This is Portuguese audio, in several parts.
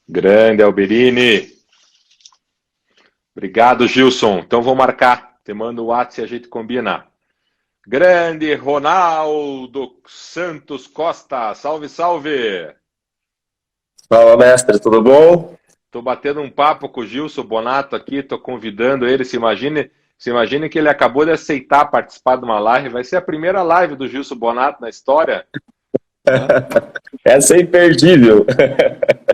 Grande Alberini. Obrigado, Gilson. Então vou marcar. Te mando o WhatsApp e a gente combina. Grande Ronaldo Santos Costa. Salve, salve. Fala, mestre, tudo bom? Estou batendo um papo com o Gilson Bonato aqui. Estou convidando ele. Se imagine que ele acabou de aceitar participar de uma live. Vai ser a primeira live do Gilson Bonato na história. Né? Essa é imperdível.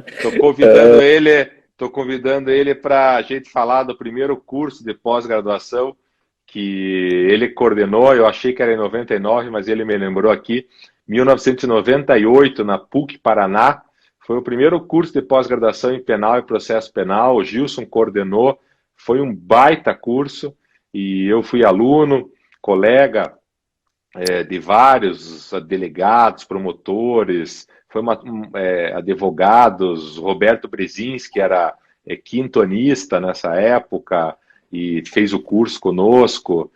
Estou convidando ele para a gente falar do primeiro curso de pós-graduação que ele coordenou. Eu achei que era em 99, mas ele me lembrou aqui, 1998, na PUC Paraná. Foi o primeiro curso de pós-graduação em penal e processo penal. O Gilson coordenou. Foi um baita curso e eu fui aluno, colega de vários delegados, promotores, advogados. Roberto Brzezinski, que era quintonista nessa época e fez o curso conosco.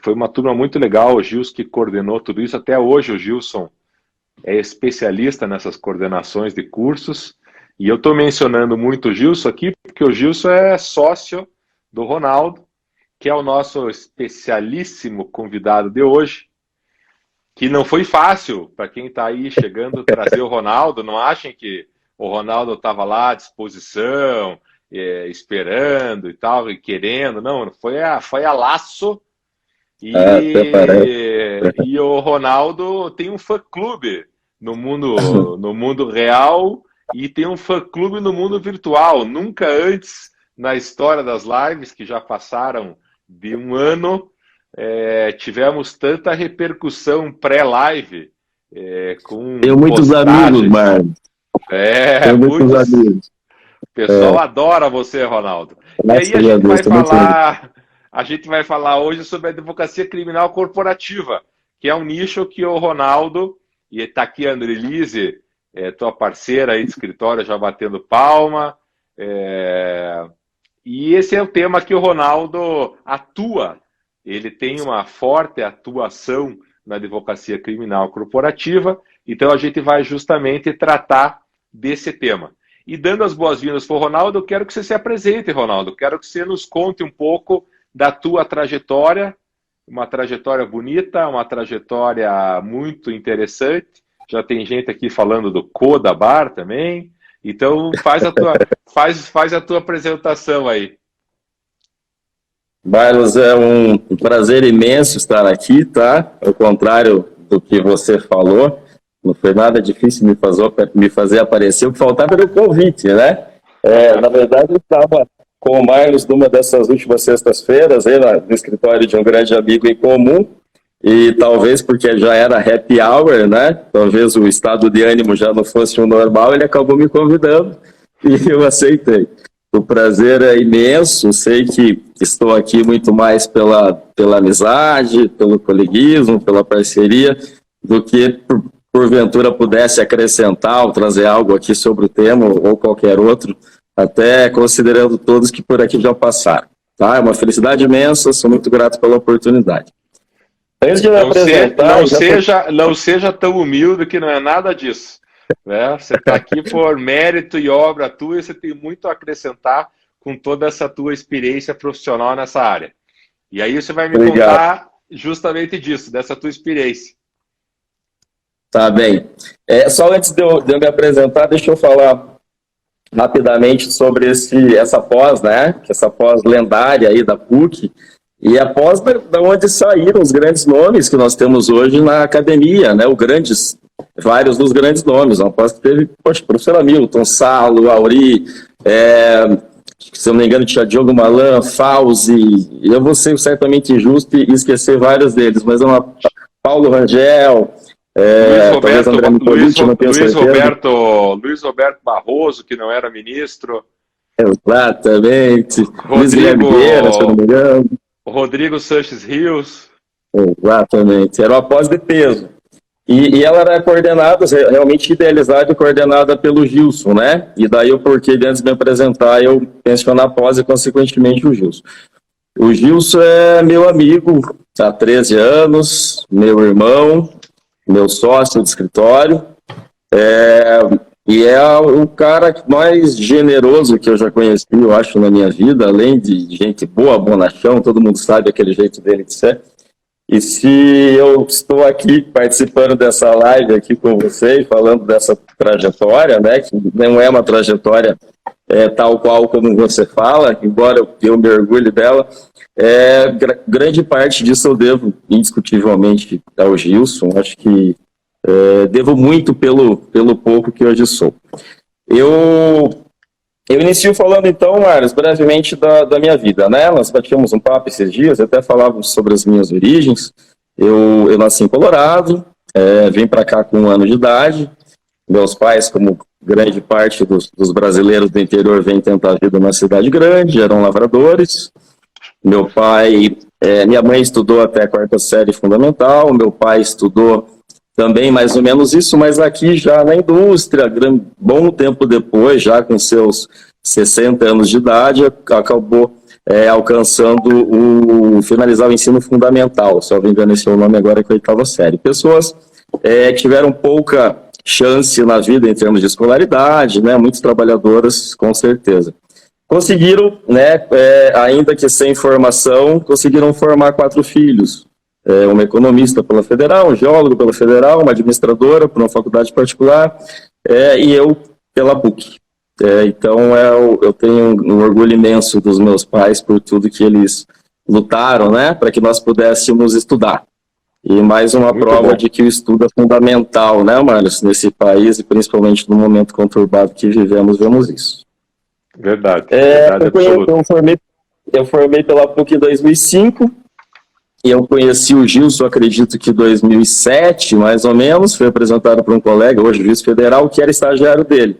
Foi uma turma muito legal. O Gilson que coordenou tudo isso. Até hoje o Gilson é especialista nessas coordenações de cursos. E eu estou mencionando muito o Gilson aqui porque o Gilson é sócio do Ronaldo, que é o nosso especialíssimo convidado de hoje, que não foi fácil para quem está aí chegando trazer o Ronaldo. Não achem que o Ronaldo estava lá à disposição, esperando e tal, e querendo. Não, foi a laço. E o Ronaldo tem um fã-clube no mundo real e tem um fã-clube no mundo virtual. Nunca antes na história das lives, que já passaram de um ano, tivemos tanta repercussão pré-live, com Tenho muitos amigos, mano. Tenho muitos amigos. O pessoal adora você, Ronaldo. E aí a gente vai falar hoje sobre a advocacia criminal corporativa, que é um nicho que o Ronaldo, e está aqui a Andrelise, tua parceira aí de escritório, já batendo palma, e esse é o tema que o Ronaldo atua. Ele tem uma forte atuação na advocacia criminal corporativa, então a gente vai justamente tratar desse tema. E dando as boas-vindas para o Ronaldo, eu quero que você se apresente, Ronaldo. Quero que você nos conte um pouco da tua trajetória, uma trajetória bonita, uma trajetória muito interessante. Já tem gente aqui falando do Coda Bar também. Então faz a tua apresentação aí. Marlos, é um prazer imenso estar aqui, tá? Ao contrário do que você falou, não foi nada difícil me fazer aparecer. O que faltava era o convite, né? Na verdade, eu estava com o Marlos numa dessas últimas sextas-feiras, aí no escritório de um grande amigo em comum, e talvez porque já era happy hour, né? Talvez o estado de ânimo já não fosse o normal, ele acabou me convidando e eu aceitei. O prazer é imenso, sei que estou aqui muito mais pela amizade, pelo coleguismo, pela parceria, do que porventura pudesse acrescentar ou trazer algo aqui sobre o tema ou qualquer outro, até considerando todos que por aqui já passaram. Tá? É uma felicidade imensa, sou muito grato pela oportunidade. Antes de me apresentar... Não seja tão humilde que não é nada disso. Né? Você está aqui por mérito e obra tua e você tem muito a acrescentar com toda essa tua experiência profissional nessa área. E aí você vai me contar justamente disso, dessa tua experiência. Tá bem. Só antes de eu me apresentar, deixa eu falar rapidamente sobre essa pós, né? Essa pós lendária aí da PUC, e a pós da onde saíram os grandes nomes que nós temos hoje na academia, né? Vários dos grandes nomes. Uma pós que teve, professor Hamilton, Salo, Auri, se eu não me engano, tinha Diogo Malan, Fauzi, eu vou ser certamente injusto e esquecer vários deles, mas Paulo Rangel, Luiz Roberto Barroso, que não era ministro. Exatamente. Luiz Guilherme Vieira, se eu não me engano. Rodrigo Sanches Rios. Exatamente. Era uma pós de peso. E ela era coordenada, realmente idealizada e coordenada pelo Gilson, né? E daí o porquê, antes de me apresentar, eu mencionar a pós e, consequentemente, o Gilson. O Gilson é meu amigo há 13 anos, meu irmão, meu sócio de escritório. E é o cara mais generoso que eu já conheci, eu acho, na minha vida, além de gente boa, bonachão, todo mundo sabe aquele jeito dele de ser. E se eu estou aqui participando dessa live aqui com vocês, falando dessa trajetória, né, que não é uma trajetória tal qual como você fala, embora eu me orgulhe dela, grande parte disso eu devo indiscutivelmente ao Gilson. Acho que devo muito pelo pouco que hoje sou. Eu inicio falando então, Marcos, brevemente da minha vida, né? Nós batíamos um papo esses dias, até falávamos sobre as minhas origens. Eu nasci em Colorado, vim para cá com 1 ano de idade. Meus pais, como grande parte dos brasileiros do interior, vêm tentar a vida numa cidade grande, eram lavradores. Meu pai, minha mãe estudou até a 4ª série fundamental, meu pai estudou também mais ou menos isso, mas aqui já na indústria, bom tempo depois, já com seus 60 anos de idade, acabou alcançando finalizar o ensino fundamental, só me engano esse é o nome agora, que é a 8ª série. Pessoas tiveram pouca chance na vida em termos de escolaridade, né, muitos trabalhadoras, com certeza. Conseguiram, né, ainda que sem formação, conseguiram formar 4 filhos. Uma economista pela Federal, um geólogo pela Federal, uma administradora por uma faculdade particular, e eu pela PUC. Então, eu tenho um orgulho imenso dos meus pais por tudo que eles lutaram, né, para que nós pudéssemos estudar. E mais uma Muito prova bom. De que o estudo é fundamental, né, Marlos, nesse país, e principalmente no momento conturbado que vivemos, vemos isso. Verdade. Eu formei pela PUC em 2005, e eu conheci o Gilson, acredito que em 2007, mais ou menos, foi apresentado por um colega, hoje juiz federal, que era estagiário dele.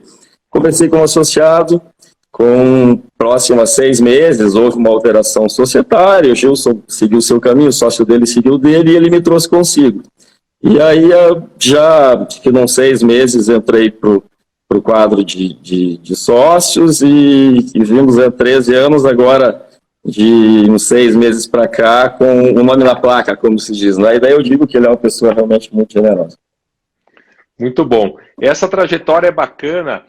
Comecei como associado, com próximo a 6 meses, houve uma alteração societária, o Gilson seguiu o seu caminho, o sócio dele seguiu o dele, e ele me trouxe consigo. E aí, já, acho que não 6 meses, entrei para o quadro de sócios, e vimos há 13 anos, agora de uns 6 meses para cá, com um nome na placa, como se diz, né? E daí eu digo que ele é uma pessoa realmente muito generosa. Muito bom. Essa trajetória é bacana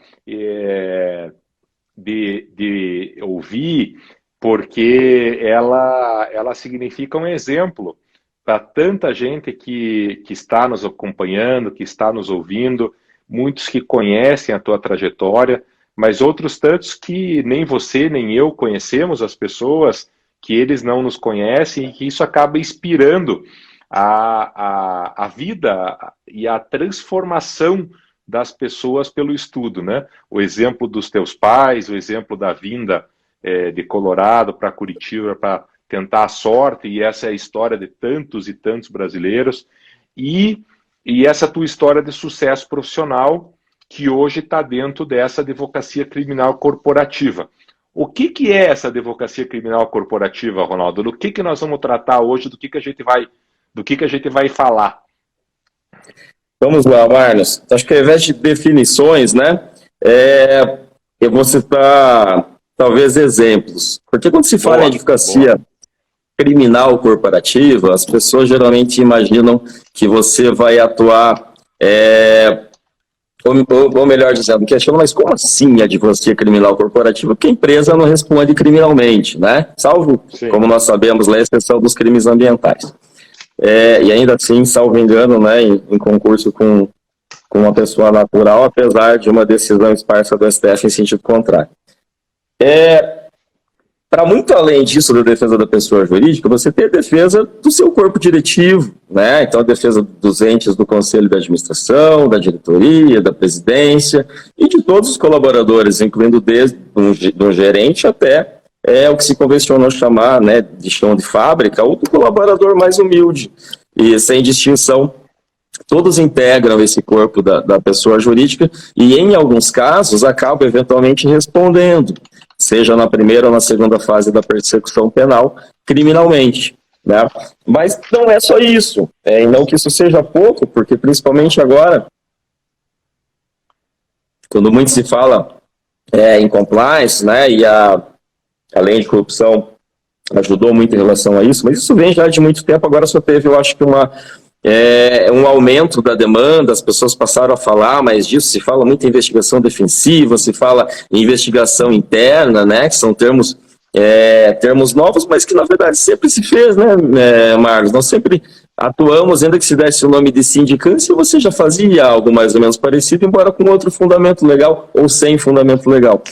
de ouvir, porque ela significa um exemplo para tanta gente que está nos acompanhando, que está nos ouvindo, muitos que conhecem a tua trajetória, mas outros tantos que nem você, nem eu conhecemos as pessoas, que eles não nos conhecem, e que isso acaba inspirando a vida e a transformação das pessoas pelo estudo, né? O exemplo dos teus pais, o exemplo da vinda de Colorado para Curitiba para tentar a sorte, e essa é a história de tantos e tantos brasileiros, e essa tua história de sucesso profissional, que hoje está dentro dessa advocacia criminal corporativa. O que é essa advocacia criminal corporativa, Ronaldo? Do que nós vamos tratar hoje, do que a gente vai falar? Vamos lá, Marlos. Acho que ao invés de definições, né, eu vou citar talvez exemplos. Porque quando se fala em advocacia criminal corporativa, as pessoas geralmente imaginam que você vai atuar, ou melhor dizendo, questionam, mas como assim advocacia criminal corporativa? Porque a empresa não responde criminalmente, né? Salvo, Sim. como nós sabemos, a exceção dos crimes ambientais. E ainda assim, salvo engano, né, em concurso com uma pessoa natural, apesar de uma decisão esparsa do STF em sentido contrário. Para muito além disso da defesa da pessoa jurídica, você tem a defesa do seu corpo diretivo, né? Então a defesa dos entes do Conselho de Administração, da diretoria, da presidência e de todos os colaboradores, incluindo desde um gerente até o que se convencionou chamar, né, de chão de fábrica, ou do colaborador mais humilde, e sem distinção. Todos integram esse corpo da pessoa jurídica e, em alguns casos, acabam eventualmente respondendo, seja na primeira ou na segunda fase da persecução penal, criminalmente, né? Mas não é só isso, e não que isso seja pouco, porque principalmente agora, quando muito se fala em compliance, né, e a lei de corrupção ajudou muito em relação a isso, mas isso vem já de muito tempo, agora só teve, eu acho que um aumento da demanda, as pessoas passaram a falar mais disso, se fala muito em investigação defensiva, se fala em investigação interna, né, que são termos novos, mas que na verdade sempre se fez, né, Marlos? Nós sempre atuamos, ainda que se desse o nome de sindicância, você já fazia algo mais ou menos parecido, embora com outro fundamento legal ou sem fundamento legal.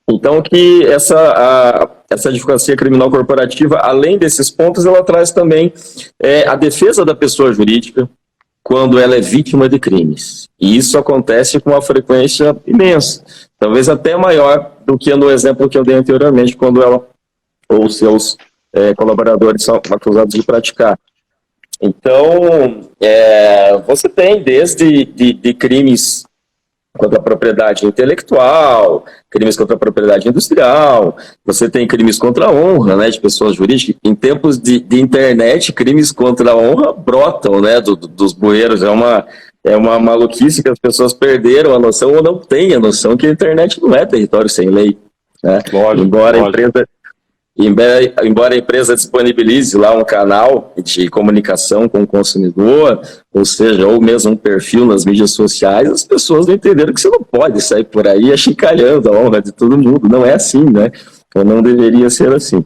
Então, que essa advocacia criminal corporativa, além desses pontos, ela traz também a defesa da pessoa jurídica quando ela é vítima de crimes. E isso acontece com uma frequência imensa, talvez até maior do que no exemplo que eu dei anteriormente, quando ela ou seus colaboradores são acusados de praticar. Então, você tem desde de crimes contra a propriedade intelectual, crimes contra a propriedade industrial, você tem crimes contra a honra, né, de pessoas jurídicas. Em tempos de internet, crimes contra a honra brotam, né, dos bueiros. É uma maluquice que as pessoas perderam a noção ou não têm a noção que a internet não é território sem lei, né? Lógico. Embora a empresa disponibilize lá um canal de comunicação com o consumidor, ou seja, ou mesmo um perfil nas mídias sociais, as pessoas não entenderam que você não pode sair por aí achincalhando a honra de todo mundo. Não é assim, né? Ou não deveria ser assim.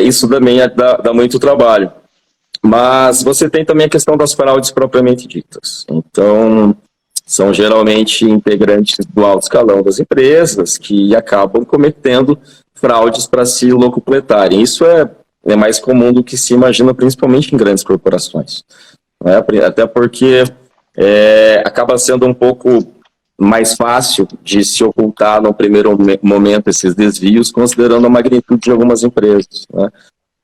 Isso também dá muito trabalho. Mas você tem também a questão das fraudes propriamente ditas. Então, são geralmente integrantes do alto escalão das empresas que acabam cometendo fraudes para se locupletarem. Isso é mais comum do que se imagina, principalmente em grandes corporações, né? Até porque acaba sendo um pouco mais fácil de se ocultar no primeiro momento esses desvios, considerando a magnitude de algumas empresas, né?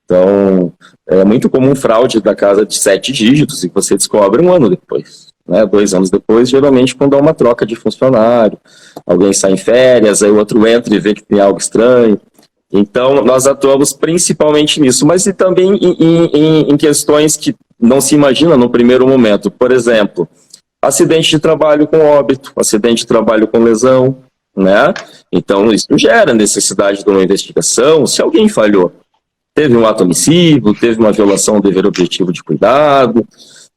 Então, é muito comum fraude da casa de 7 dígitos e você descobre um ano depois, né? 2 anos depois, geralmente quando há uma troca de funcionário, alguém sai em férias, aí o outro entra e vê que tem algo estranho. Então, nós atuamos principalmente nisso, mas e também em questões que não se imagina no primeiro momento. Por exemplo, acidente de trabalho com óbito, acidente de trabalho com lesão, né? Então, isso gera necessidade de uma investigação. Se alguém falhou, teve um ato omissivo, teve uma violação ao dever objetivo de cuidado,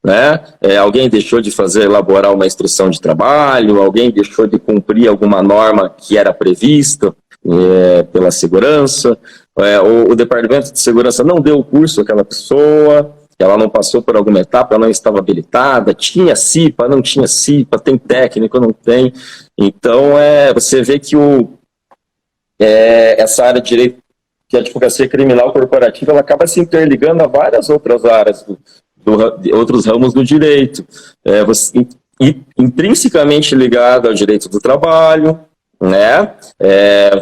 né? Alguém deixou de elaborar uma instrução de trabalho, alguém deixou de cumprir alguma norma que era prevista pela segurança, o departamento de segurança não deu o curso àquela pessoa, ela não passou por alguma etapa, ela não estava habilitada, tinha CIPA, não tinha CIPA, tem técnico, não tem. Então, você vê que essa área de direito, que a advocacia criminal corporativa, ela acaba se interligando a várias outras áreas, de outros ramos do direito, intrinsecamente ligado ao direito do trabalho, né?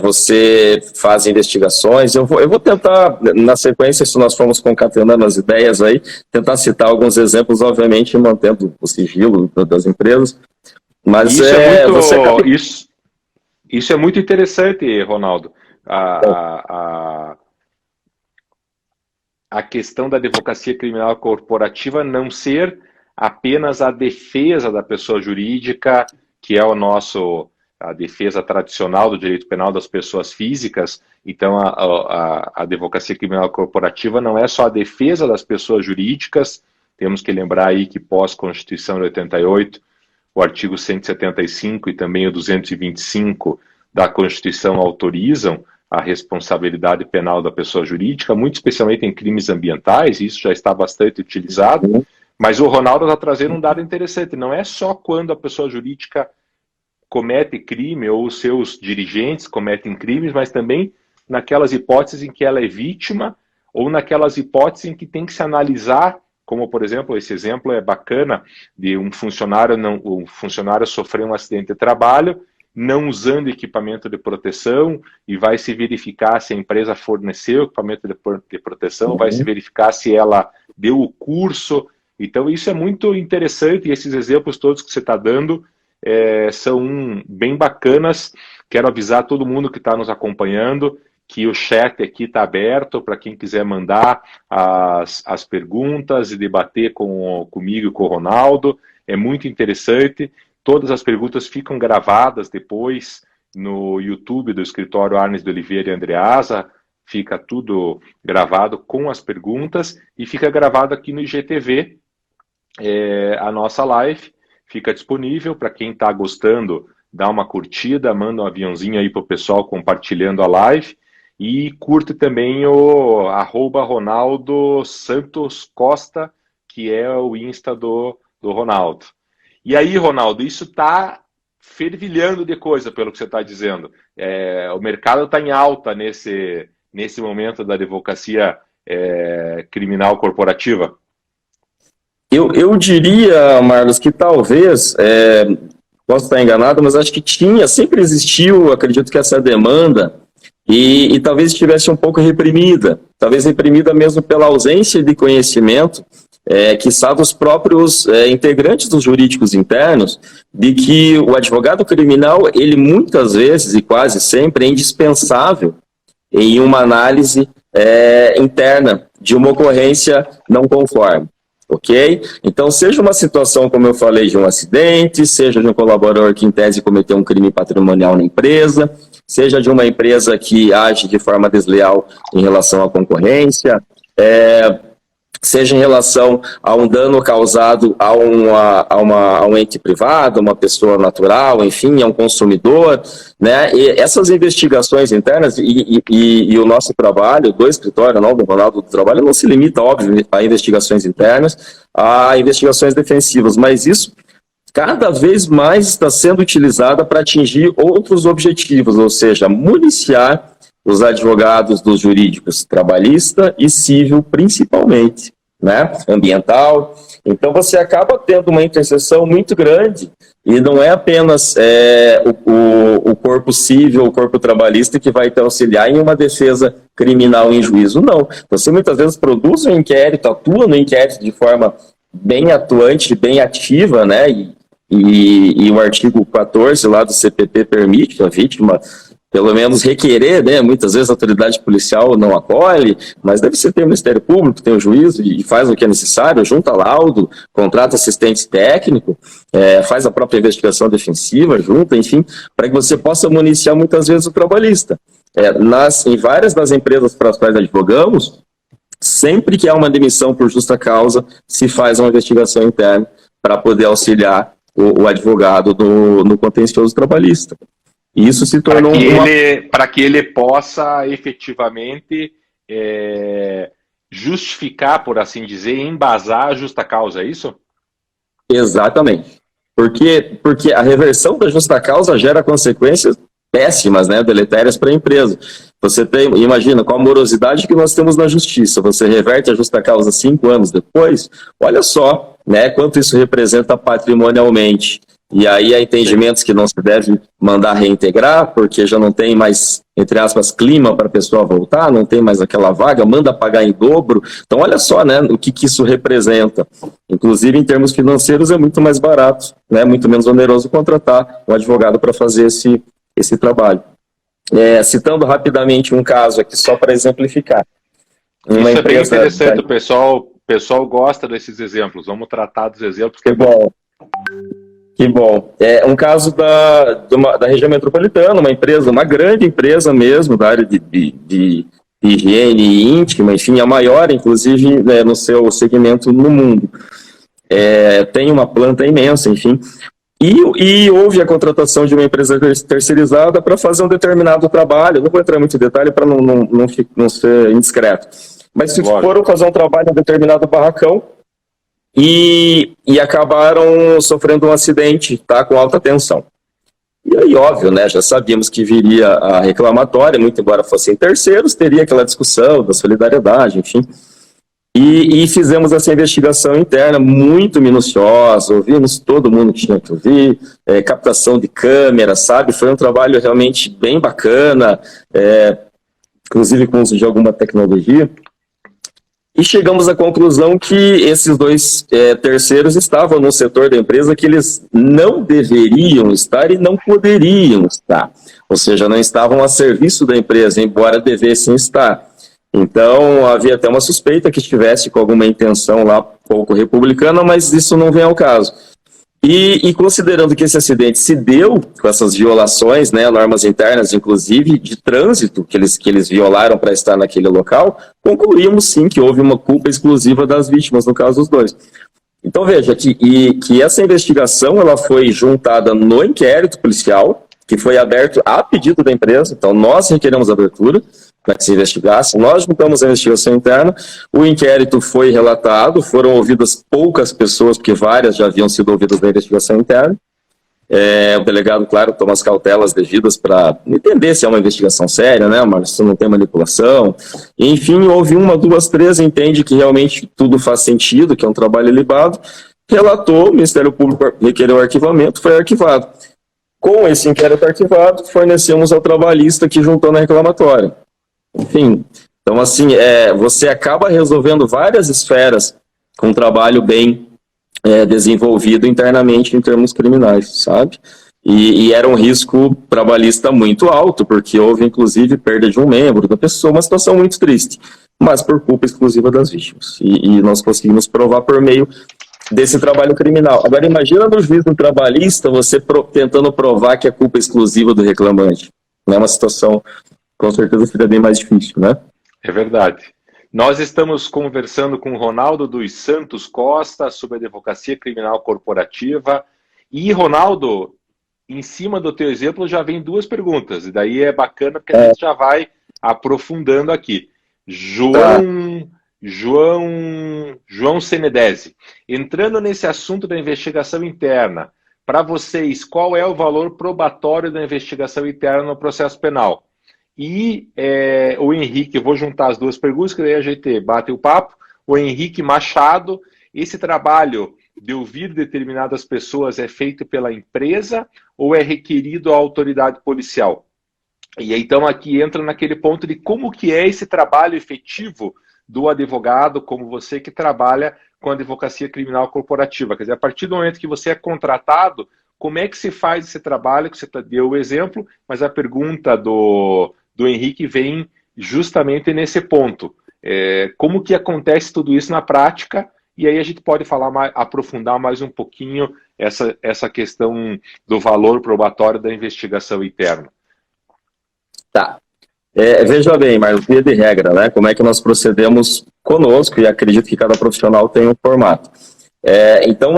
Você faz investigações. Eu vou tentar, na sequência, se nós formos concatenando as ideias aí, tentar citar alguns exemplos, obviamente mantendo o sigilo das empresas, mas isso é muito interessante, Ronaldo. A questão da advocacia criminal corporativa não ser apenas a defesa da pessoa jurídica, que é a defesa tradicional do direito penal das pessoas físicas. Então, a advocacia criminal corporativa não é só a defesa das pessoas jurídicas. Temos que lembrar aí que pós-Constituição de 88, o artigo 175 e também o 225 da Constituição autorizam a responsabilidade penal da pessoa jurídica, muito especialmente em crimes ambientais, e isso já está bastante utilizado. Mas o Ronaldo está trazendo um dado interessante. Não é só quando a pessoa jurídica comete crime ou os seus dirigentes cometem crimes, mas também naquelas hipóteses em que ela é vítima ou naquelas hipóteses em que tem que se analisar, como, por exemplo, esse exemplo é bacana, de um funcionário sofrer um acidente de trabalho, não usando equipamento de proteção, e vai se verificar se a empresa forneceu equipamento de proteção, vai se verificar se ela deu o curso. Então, isso é muito interessante, e esses exemplos todos que você está dando são bem bacanas. Quero avisar todo mundo que está nos acompanhando que o chat aqui está aberto para quem quiser mandar as perguntas e debater comigo e com o Ronaldo. É muito interessante. Todas as perguntas ficam gravadas depois no YouTube do escritório Arnes de Oliveira e Andreasa. Fica tudo gravado com as perguntas e fica gravado aqui no IGTV a nossa live fica disponível para quem está gostando, dá uma curtida, manda um aviãozinho aí para o pessoal compartilhando a live e curte também o @Ronaldo Santos Costa, que é o Insta do Ronaldo. E aí, Ronaldo, isso está fervilhando de coisa, pelo que você está dizendo. O mercado está em alta nesse momento da advocacia criminal corporativa. Eu diria, Marlos, que talvez, posso estar enganado, mas acho que sempre existiu, acredito que essa demanda, e talvez estivesse um pouco reprimida, talvez reprimida mesmo pela ausência de conhecimento, quiçá dos próprios integrantes dos jurídicos internos, de que o advogado criminal, ele muitas vezes e quase sempre é indispensável em uma análise interna de uma ocorrência não conforme. Ok? Então, seja uma situação, como eu falei, de um acidente, seja de um colaborador que, em tese, cometeu um crime patrimonial na empresa, seja de uma empresa que age de forma desleal em relação à concorrência, seja em relação a um dano causado a um ente privado, a uma pessoa natural, enfim, a um consumidor, né? E essas investigações internas e o nosso trabalho do escritório, não, do Ronaldo, do trabalho, não se limita, óbvio, a investigações internas, a investigações defensivas, mas isso cada vez mais está sendo utilizada para atingir outros objetivos, ou seja, municiar os advogados dos jurídicos trabalhista e civil, principalmente, né? Ambiental. Então, você acaba tendo uma interseção muito grande, e não é apenas o corpo civil, o corpo trabalhista que vai te auxiliar em uma defesa criminal em juízo, não. Você muitas vezes produz um inquérito, atua no inquérito de forma bem atuante, bem ativa, né? E o artigo 14 lá do CPP permite que a vítima, pelo menos, requerer, né? Muitas vezes a autoridade policial não acolhe, mas deve ser ter o Ministério Público, tem o juiz e faz o que é necessário, junta laudo, contrata assistente técnico, faz a própria investigação defensiva, junta, enfim, para que você possa municiar muitas vezes o trabalhista. Em várias das empresas para as quais advogamos, sempre que há uma demissão por justa causa, se faz uma investigação interna para poder auxiliar o advogado no contencioso trabalhista. E isso se tornou para que ele possa efetivamente justificar, por assim dizer, embasar a justa causa, é isso? Exatamente. Porque a reversão da justa causa gera consequências péssimas, né, deletérias para a empresa. Você imagina, com a morosidade que nós temos na justiça, você reverte a justa causa 5 anos depois, olha só, né, quanto isso representa patrimonialmente. E aí há entendimentos que não se deve mandar reintegrar, porque já não tem mais, entre aspas, clima para a pessoa voltar, não tem mais aquela vaga, manda pagar em dobro. Então, olha só, né, o que isso representa. Inclusive, em termos financeiros, é muito mais barato, né, muito menos oneroso contratar um advogado para fazer esse trabalho. Citando rapidamente um caso aqui, só para exemplificar. Isso é bem interessante, o pessoal gosta desses exemplos. Vamos tratar dos exemplos. Que bom. Que bom. Um caso da região metropolitana, uma grande empresa mesmo, da área de higiene íntima, enfim, a maior, inclusive, no seu segmento no mundo. Tem uma planta imensa, enfim. E houve a contratação de uma empresa terceirizada para fazer um determinado trabalho. Não vou entrar muito em detalhe para não ser indiscreto. Mas se foram fazer um trabalho em um determinado barracão, e acabaram sofrendo um acidente, tá, com alta tensão. E aí, óbvio, né, já sabíamos que viria a reclamatória, muito embora fossem terceiros, teria aquela discussão da solidariedade, enfim. E fizemos essa investigação interna muito minuciosa, ouvimos todo mundo que tinha que ouvir, captação de câmera, sabe? Foi um trabalho realmente bem bacana, inclusive com o uso de alguma tecnologia. E chegamos à conclusão que esses dois terceiros estavam no setor da empresa que eles não deveriam estar e não poderiam estar. Ou seja, não estavam a serviço da empresa, embora devessem estar. Então, havia até uma suspeita que estivesse com alguma intenção lá pouco republicana, mas isso não vem ao caso. E considerando que esse acidente se deu com essas violações, né, normas internas, inclusive, de trânsito, que eles violaram para estar naquele local, concluímos sim que houve uma culpa exclusiva das vítimas, no caso dos dois. Então veja que essa investigação ela foi juntada no inquérito policial, que foi aberto a pedido da empresa, então nós requeremos a abertura para que se investigasse, nós juntamos a investigação interna, o inquérito foi relatado, foram ouvidas poucas pessoas, porque várias já haviam sido ouvidas na investigação interna. O delegado, claro, toma as cautelas devidas para entender se é uma investigação séria, né, mas se não tem manipulação. Enfim, houve uma, duas, três, entende que realmente tudo faz sentido, que é um trabalho ilibado, relatou, o Ministério Público requereu o arquivamento, foi arquivado. Com esse inquérito arquivado, fornecemos ao trabalhista que juntou na reclamatória. Enfim, então assim, você acaba resolvendo várias esferas com um trabalho bem desenvolvido internamente em termos criminais, sabe? E era um risco trabalhista muito alto, porque houve inclusive perda de um membro da pessoa, uma situação muito triste, mas por culpa exclusiva das vítimas. E nós conseguimos provar por meio desse trabalho criminal. Agora imagina no juízo trabalhista você tentando provar que é culpa exclusiva do reclamante. É uma situação, com certeza, seria bem mais difícil, né? É verdade. Nós estamos conversando com o Ronaldo dos Santos Costa sobre a advocacia criminal corporativa. E, Ronaldo, em cima do teu exemplo já vem duas perguntas. E daí é bacana porque a gente já vai aprofundando aqui. João Senedese, entrando nesse assunto da investigação interna, para vocês, qual é o valor probatório da investigação interna no processo penal? E o Henrique, eu vou juntar as duas perguntas, que daí a gente bate o papo. O Henrique Machado, esse trabalho de ouvir determinadas pessoas é feito pela empresa ou é requerido à autoridade policial? E então aqui entra naquele ponto de como que é esse trabalho efetivo do advogado, como você que trabalha com a advocacia criminal corporativa. Quer dizer, a partir do momento que você é contratado, como é que se faz esse trabalho, que você deu o exemplo, mas a pergunta do Henrique vem justamente nesse ponto. Como que acontece tudo isso na prática? E aí a gente pode aprofundar mais um pouquinho essa questão do valor probatório da investigação interna. Tá. Veja bem, mas via de regra, né? Como é que nós procedemos conosco, e acredito que cada profissional tem um formato. Então,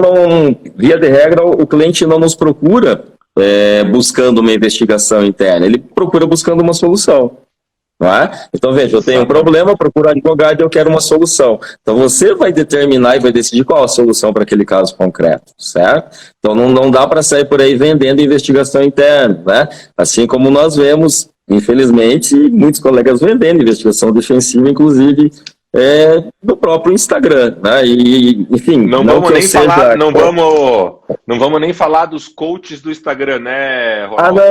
via de regra, o cliente não nos procura buscando uma investigação interna, ele procura buscando uma solução. Não é? Então, veja, eu tenho um problema, procuro advogado e eu quero uma solução. Então, você vai determinar e vai decidir qual a solução para aquele caso concreto, certo? Então, não dá para sair por aí vendendo investigação interna, né? Assim como nós vemos, infelizmente, muitos colegas vendendo investigação defensiva, inclusive no próprio Instagram, né? E, enfim, não vamos nem falar dos coaches do Instagram, né, Ronaldo?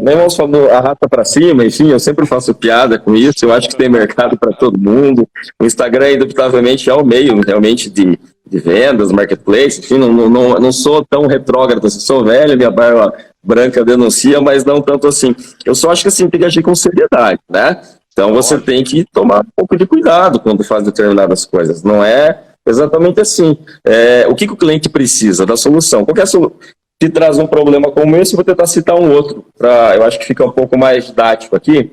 Nem vamos falar do arrasta para cima, enfim, eu sempre faço piada com isso, eu acho que tem mercado para todo mundo. O Instagram, indubitavelmente, é o meio realmente de vendas, marketplace, enfim, não sou tão retrógrado, sou velho, minha barba branca denuncia, mas não tanto assim. Eu só acho que assim, tem que agir com seriedade, né? Então você tem que tomar um pouco de cuidado quando faz determinadas coisas. Não é exatamente assim. O que o cliente precisa da solução? Qualquer solução que traz um problema como esse, eu vou tentar citar um outro. Eu acho que fica um pouco mais didático aqui.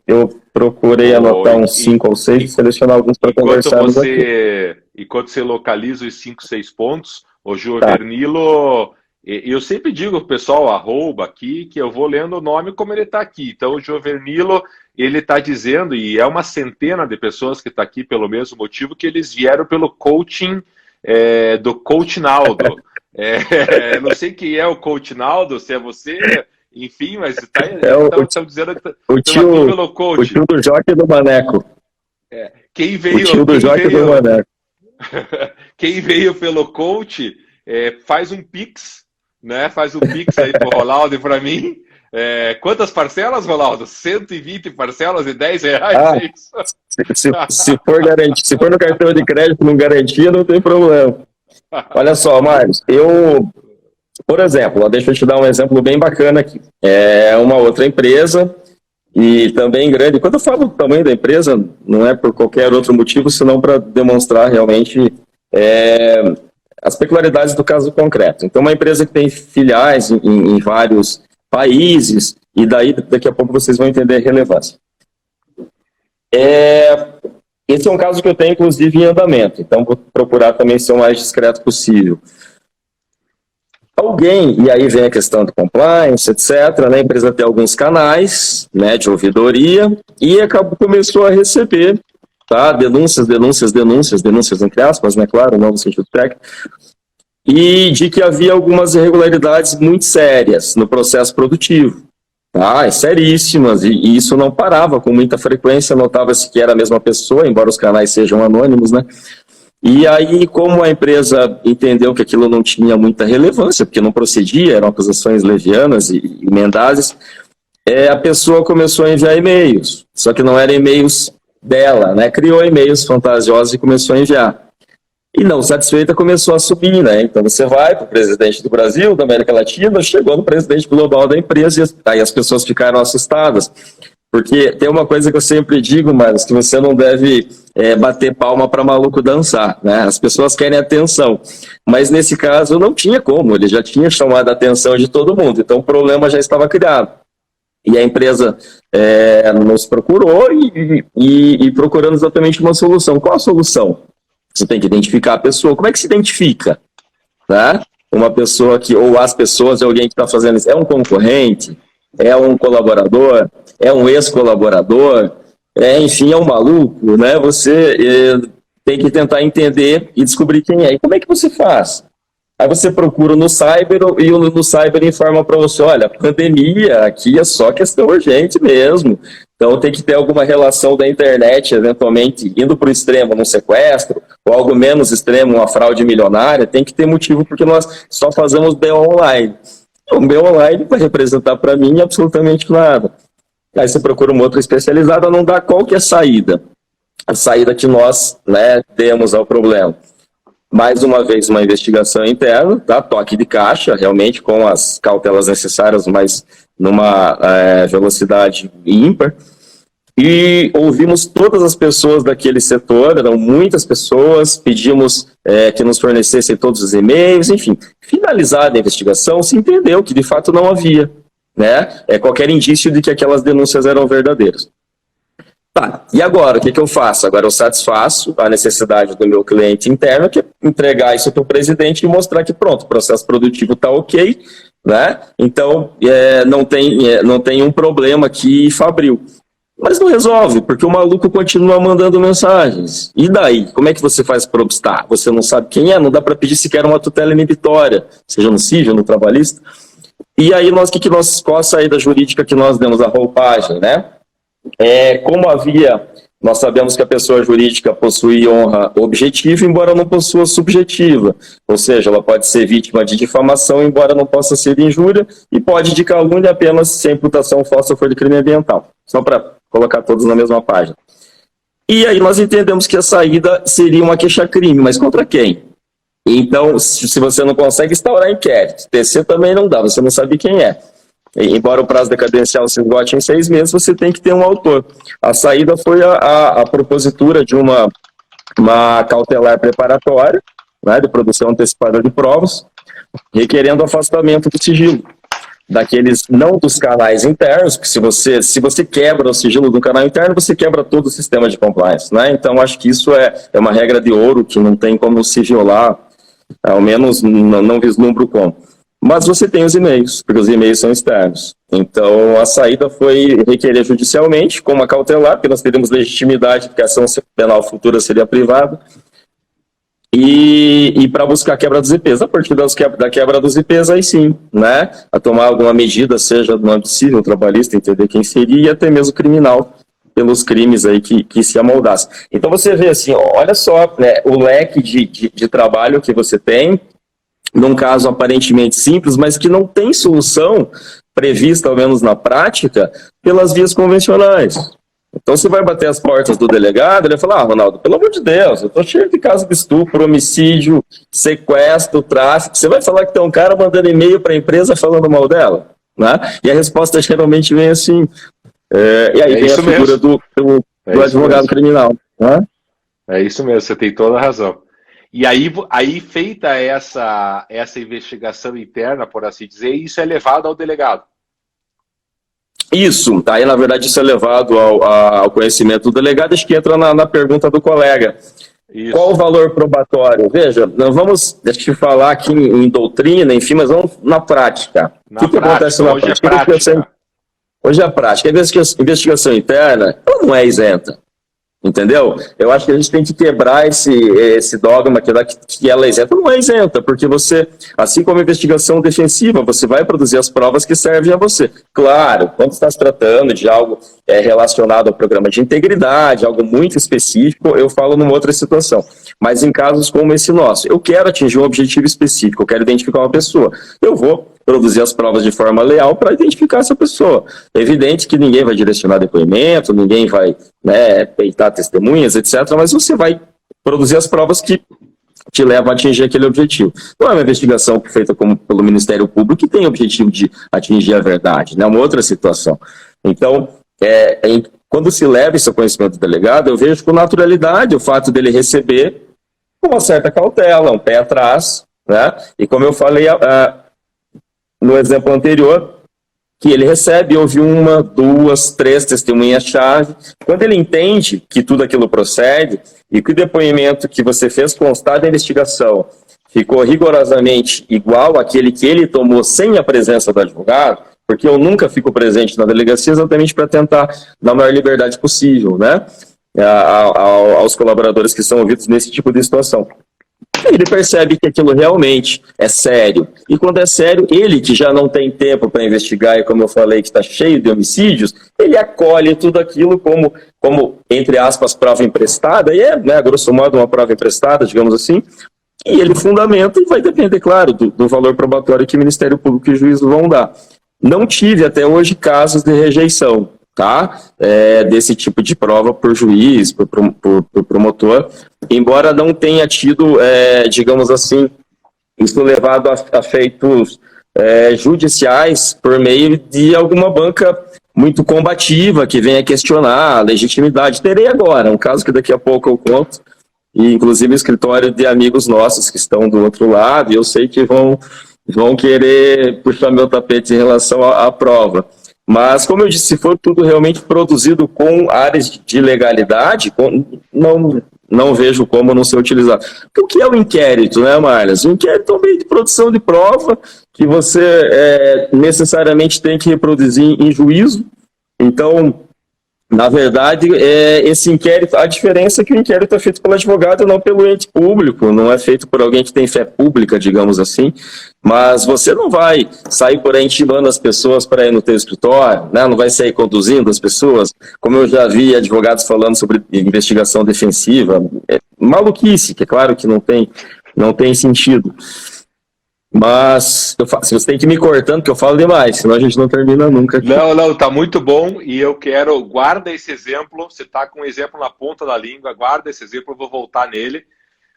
Eu procurei anotar uns 5 ou 6 e selecionar alguns para conversarmos aqui. Enquanto você localiza os 5, 6 pontos, o Giovernilo... Eu sempre digo pro pessoal, arroba aqui, que eu vou lendo o nome como ele está aqui. Então, o Giovernilo, ele está dizendo, e é uma centena de pessoas que está aqui pelo mesmo motivo, que eles vieram pelo coaching do Coach Naldo. Não sei quem é o Coach Naldo, se é você, enfim, mas estão dizendo que estão aqui pelo coach. O tio do Joque do Maneco. Quem veio, o tio do Joque do Maneco. Quem veio pelo coach, faz um Pix, né? Faz um Pix aí pro Ronaldo e para mim. Quantas parcelas, Ronaldo? 120 parcelas de R$10? Se for no cartão de crédito, não garantia, não tem problema. Olha só, Marcos, por exemplo, deixa eu te dar um exemplo bem bacana aqui. Uma outra empresa, e também grande. Quando eu falo do tamanho da empresa, não é por qualquer outro motivo, senão para demonstrar realmente as peculiaridades do caso concreto. Então, uma empresa que tem filiais em vários países, e daqui a pouco vocês vão entender a relevância. Esse é um caso que eu tenho, inclusive, em andamento, então vou procurar também ser o mais discreto possível. Alguém, e aí vem a questão do compliance, etc., né? A empresa tem alguns canais, né, de ouvidoria, e começou a receber, tá, denúncias, entre aspas, né, claro, não no sentido técnico, e de que havia algumas irregularidades muito sérias no processo produtivo. Ah, seríssimas, e isso não parava com muita frequência, notava-se que era a mesma pessoa, embora os canais sejam anônimos, né? E aí, como a empresa entendeu que aquilo não tinha muita relevância, porque não procedia, eram acusações levianas e mendazes, a pessoa começou a enviar e-mails, só que não eram e-mails dela, né? Criou e-mails fantasiosos e começou a enviar. E não satisfeita, começou a subir, né? Então você vai para o presidente do Brasil, da América Latina, chegou no presidente global da empresa, e aí as pessoas ficaram assustadas. Porque tem uma coisa que eu sempre digo, Marcos, que você não deve bater palma para maluco dançar, né? As pessoas querem atenção. Mas nesse caso não tinha como, ele já tinha chamado a atenção de todo mundo, então o problema já estava criado. E a empresa nos procurou e procurando exatamente uma solução. Qual a solução? Você tem que identificar a pessoa. Como é que se identifica? Tá? Uma pessoa que, ou as pessoas, alguém que está fazendo isso, é um concorrente, é um colaborador, é um ex-colaborador, enfim, é um maluco, né? Você tem que tentar entender e descobrir quem é. E como é que você faz? Aí você procura no cyber e no cyber informa para você, olha, a pandemia aqui é só questão urgente mesmo. Então tem que ter alguma relação da internet, eventualmente, indo para o extremo, num sequestro, ou algo menos extremo, uma fraude milionária, tem que ter motivo, porque nós só fazemos BO online. O BO online vai representar para mim absolutamente nada. Aí você procura uma outra especializada, não dá qual que é a saída. A saída que nós, né, temos ao problema. Mais uma vez, uma investigação interna, tá? Toque de caixa, realmente, com as cautelas necessárias, mas numa velocidade ímpar. E ouvimos todas as pessoas daquele setor, eram muitas pessoas, pedimos que nos fornecessem todos os e-mails, enfim. Finalizada a investigação, se entendeu que de fato não havia, né? Qualquer indício de que aquelas denúncias eram verdadeiras. Tá, e agora, o que eu faço? Agora eu satisfaço a necessidade do meu cliente interno, que é entregar isso para o presidente e mostrar que pronto, o processo produtivo está ok, né? Então, não tem um problema aqui, Fabril. Mas não resolve, porque o maluco continua mandando mensagens. E daí? Como é que você faz para obstar? Você não sabe quem é, não dá para pedir sequer uma tutela inibitória, seja no civil, no trabalhista. E aí, qual a saída jurídica que nós demos? A roupagem, né? Como nós sabemos que a pessoa jurídica possui honra objetiva, embora não possua subjetiva, ou seja, ela pode ser vítima de difamação, embora não possa ser de injúria, e pode de calúnia apenas se a imputação falsa for de crime ambiental, só para colocar todos na mesma página. E aí nós entendemos que a saída seria uma queixa-crime, mas contra quem? Então, se você não consegue instaurar inquérito, TC também não dá, você não sabe quem é. Embora o prazo decadencial se esgote em 6 meses, você tem que ter um autor. A saída foi a propositura de uma cautelar preparatória, né, de produção antecipada de provas, requerendo afastamento do sigilo. Não dos canais internos, porque se você quebra o sigilo do canal interno, você quebra todo o sistema de compliance, né? Então, acho que isso é uma regra de ouro que não tem como se violar, ao menos não vislumbro como. Mas você tem os e-mails, porque os e-mails são externos. Então, a saída foi requerer judicialmente, com uma cautelar, porque nós teríamos legitimidade, porque a ação penal futura seria privada, e para buscar a quebra dos IPs. A partir da quebra dos IPs, aí sim, né, a tomar alguma medida, seja no âmbito civil, trabalhista, entender quem seria, e até mesmo criminal, pelos crimes aí que se amoldassem. Então, você vê assim, olha só, né, o leque de trabalho que você tem, num caso aparentemente simples, mas que não tem solução prevista, ao menos na prática, pelas vias convencionais. Então você vai bater as portas do delegado, ele vai falar, Ronaldo, pelo amor de Deus, eu estou cheio de casos de estupro, homicídio, sequestro, tráfico, você vai falar que tem um cara mandando e-mail para a empresa falando mal dela? Né? E a resposta geralmente vem assim, e aí vem a figura do advogado criminal. Né? É isso mesmo, você tem toda a razão. E aí feita essa investigação interna, por assim dizer, isso é levado ao delegado. Isso, aí na verdade isso é levado ao conhecimento do delegado, acho que entra na pergunta do colega. Isso. Qual o valor probatório? Veja, nós vamos, deixa eu falar aqui em doutrina, enfim, mas vamos na prática. O que acontece na prática? Hoje é prática. A investigação interna ela não é isenta. Entendeu? Eu acho que a gente tem que quebrar esse dogma que ela é isenta. Não é isenta, porque você, assim como a investigação defensiva, você vai produzir as provas que servem a você. Claro, quando está se tratando de algo relacionado ao programa de integridade, algo muito específico, eu falo numa outra situação. Mas em casos como esse nosso, eu quero atingir um objetivo específico, eu quero identificar uma pessoa. Eu vou produzir as provas de forma leal para identificar essa pessoa. É evidente que ninguém vai direcionar depoimento, ninguém vai peitar testemunhas, etc., mas você vai produzir as provas que te levam a atingir aquele objetivo. Não é uma investigação feita pelo Ministério Público que tem o objetivo de atingir a verdade, né? É uma outra situação. Então, quando se leva isso ao conhecimento do delegado, eu vejo com naturalidade o fato dele receber com uma certa cautela, um pé atrás, né? E como eu falei no exemplo anterior, que ele recebe, houve 1, 2, 3 testemunhas-chave. Quando ele entende que tudo aquilo procede e que o depoimento que você fez constar da investigação ficou rigorosamente igual àquele que ele tomou sem a presença do advogado, porque eu nunca fico presente na delegacia exatamente para tentar dar a maior liberdade possível, né, aos colaboradores que são ouvidos nesse tipo de situação. Ele percebe que aquilo realmente é sério. E quando é sério, ele que já não tem tempo para investigar, e como eu falei, que está cheio de homicídios, ele acolhe tudo aquilo como entre aspas, prova emprestada, e grosso modo, uma prova emprestada, digamos assim, e ele fundamenta, e vai depender, claro, do valor probatório que o Ministério Público e o juiz vão dar. Não tive até hoje casos de rejeição, tá? Desse tipo de prova por juiz, por promotor, embora não tenha tido, digamos assim, isso levado a feitos judiciais por meio de alguma banca muito combativa que venha questionar a legitimidade. Terei agora um caso que daqui a pouco eu conto, e inclusive o escritório de amigos nossos que estão do outro lado, e eu sei que vão querer puxar meu tapete em relação à prova. Mas, como eu disse, se for tudo realmente produzido com áreas de legalidade, não vejo como não ser utilizado. Porque o que é o inquérito, né, Marlias? O inquérito é um meio de produção de prova que você necessariamente tem que reproduzir em juízo. Então, na verdade, esse inquérito, a diferença é que o inquérito é feito pelo advogado e não pelo ente público, não é feito por alguém que tem fé pública, digamos assim, mas você não vai sair por aí intimando as pessoas para ir no teu escritório, né? Não vai sair conduzindo as pessoas, como eu já vi advogados falando sobre investigação defensiva, maluquice, que é claro que não tem sentido. Mas você tem que ir me cortando, porque eu falo demais, senão a gente não termina nunca aqui. Não, tá muito bom, e eu quero, guarda esse exemplo, você tá com um exemplo na ponta da língua, guarda esse exemplo, eu vou voltar nele.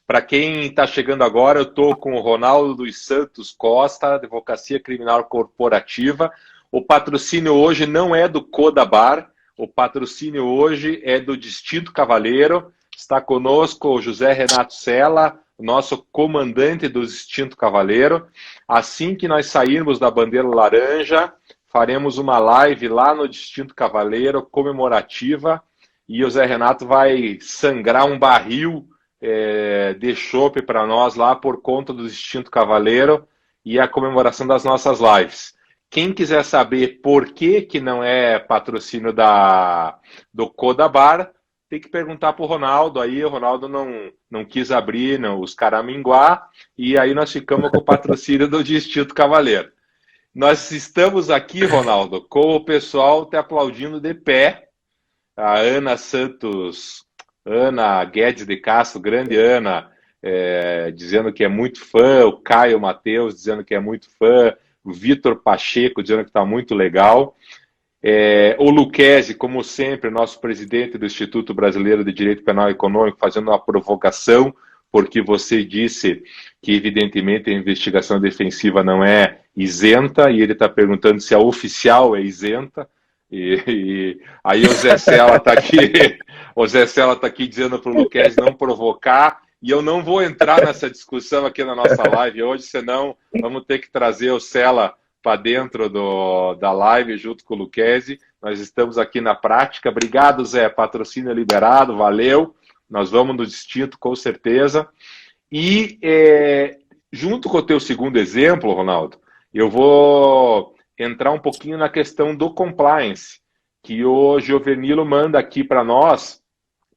Para quem está chegando agora, eu estou com o Ronaldo dos Santos Costa, Advocacia Criminal Corporativa. O patrocínio hoje não é do Codabar, o patrocínio hoje é do Distinto Cavaleiro. Está conosco o José Renato Sela, nosso comandante do Distinto Cavaleiro. Assim que nós sairmos da bandeira laranja, faremos uma live lá no Distinto Cavaleiro, comemorativa, e o Zé Renato vai sangrar um barril de chopp para nós lá por conta do Distinto Cavaleiro e a comemoração das nossas lives. Quem quiser saber por que não é patrocínio do Codabar, tem que perguntar para o Ronaldo. Aí o Ronaldo não quis abrir os caraminguá, e aí nós ficamos com o patrocínio do Distinto Cavaleiro. Nós estamos aqui, Ronaldo, com o pessoal te aplaudindo de pé. A Ana Guedes de Castro, grande Ana, dizendo que é muito fã, o Caio Mateus dizendo que é muito fã, o Vitor Pacheco dizendo que está muito legal. O Luquezzi, como sempre, nosso presidente do Instituto Brasileiro de Direito Penal e Econômico, fazendo uma provocação, porque você disse que, evidentemente, a investigação defensiva não é isenta, e ele está perguntando se a oficial é isenta, e aí o Zé Sela está aqui, dizendo para o Luquezzi não provocar, e eu não vou entrar nessa discussão aqui na nossa live hoje, senão vamos ter que trazer o Sela para dentro da live junto com o Lucchesi. Nós estamos aqui na prática. Obrigado, Zé. Patrocínio liberado, valeu. Nós vamos no distinto, com certeza. E junto com o teu segundo exemplo, Ronaldo, eu vou entrar um pouquinho na questão do compliance, que o Giovenilo manda aqui para nós.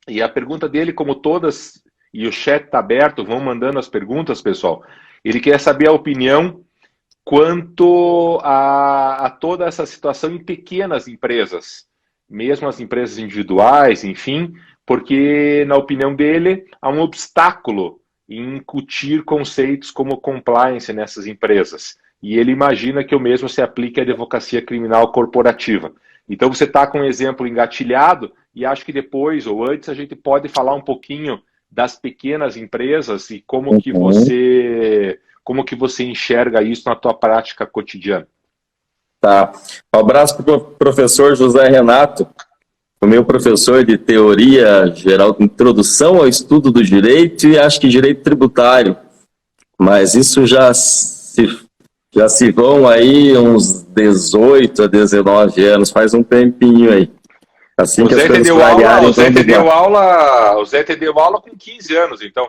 E a pergunta dele, como todas, e o chat está aberto, vão mandando as perguntas, pessoal. Ele quer saber a opinião quanto a toda essa situação em pequenas empresas, mesmo as empresas individuais, enfim, porque, na opinião dele, há um obstáculo em incutir conceitos como compliance nessas empresas. E ele imagina que o mesmo se aplique à advocacia criminal corporativa. Então, você está com um exemplo engatilhado, e acho que depois ou antes a gente pode falar um pouquinho das pequenas empresas e como que você enxerga isso na tua prática cotidiana. Tá. Um abraço para o professor José Renato, o meu professor de teoria geral, introdução ao estudo do direito e acho que direito tributário. Mas isso já se vão aí uns 18 a 19 anos, faz um tempinho aí. Assim que as coisas variarem, o Zé te deu aula com 15 anos, então.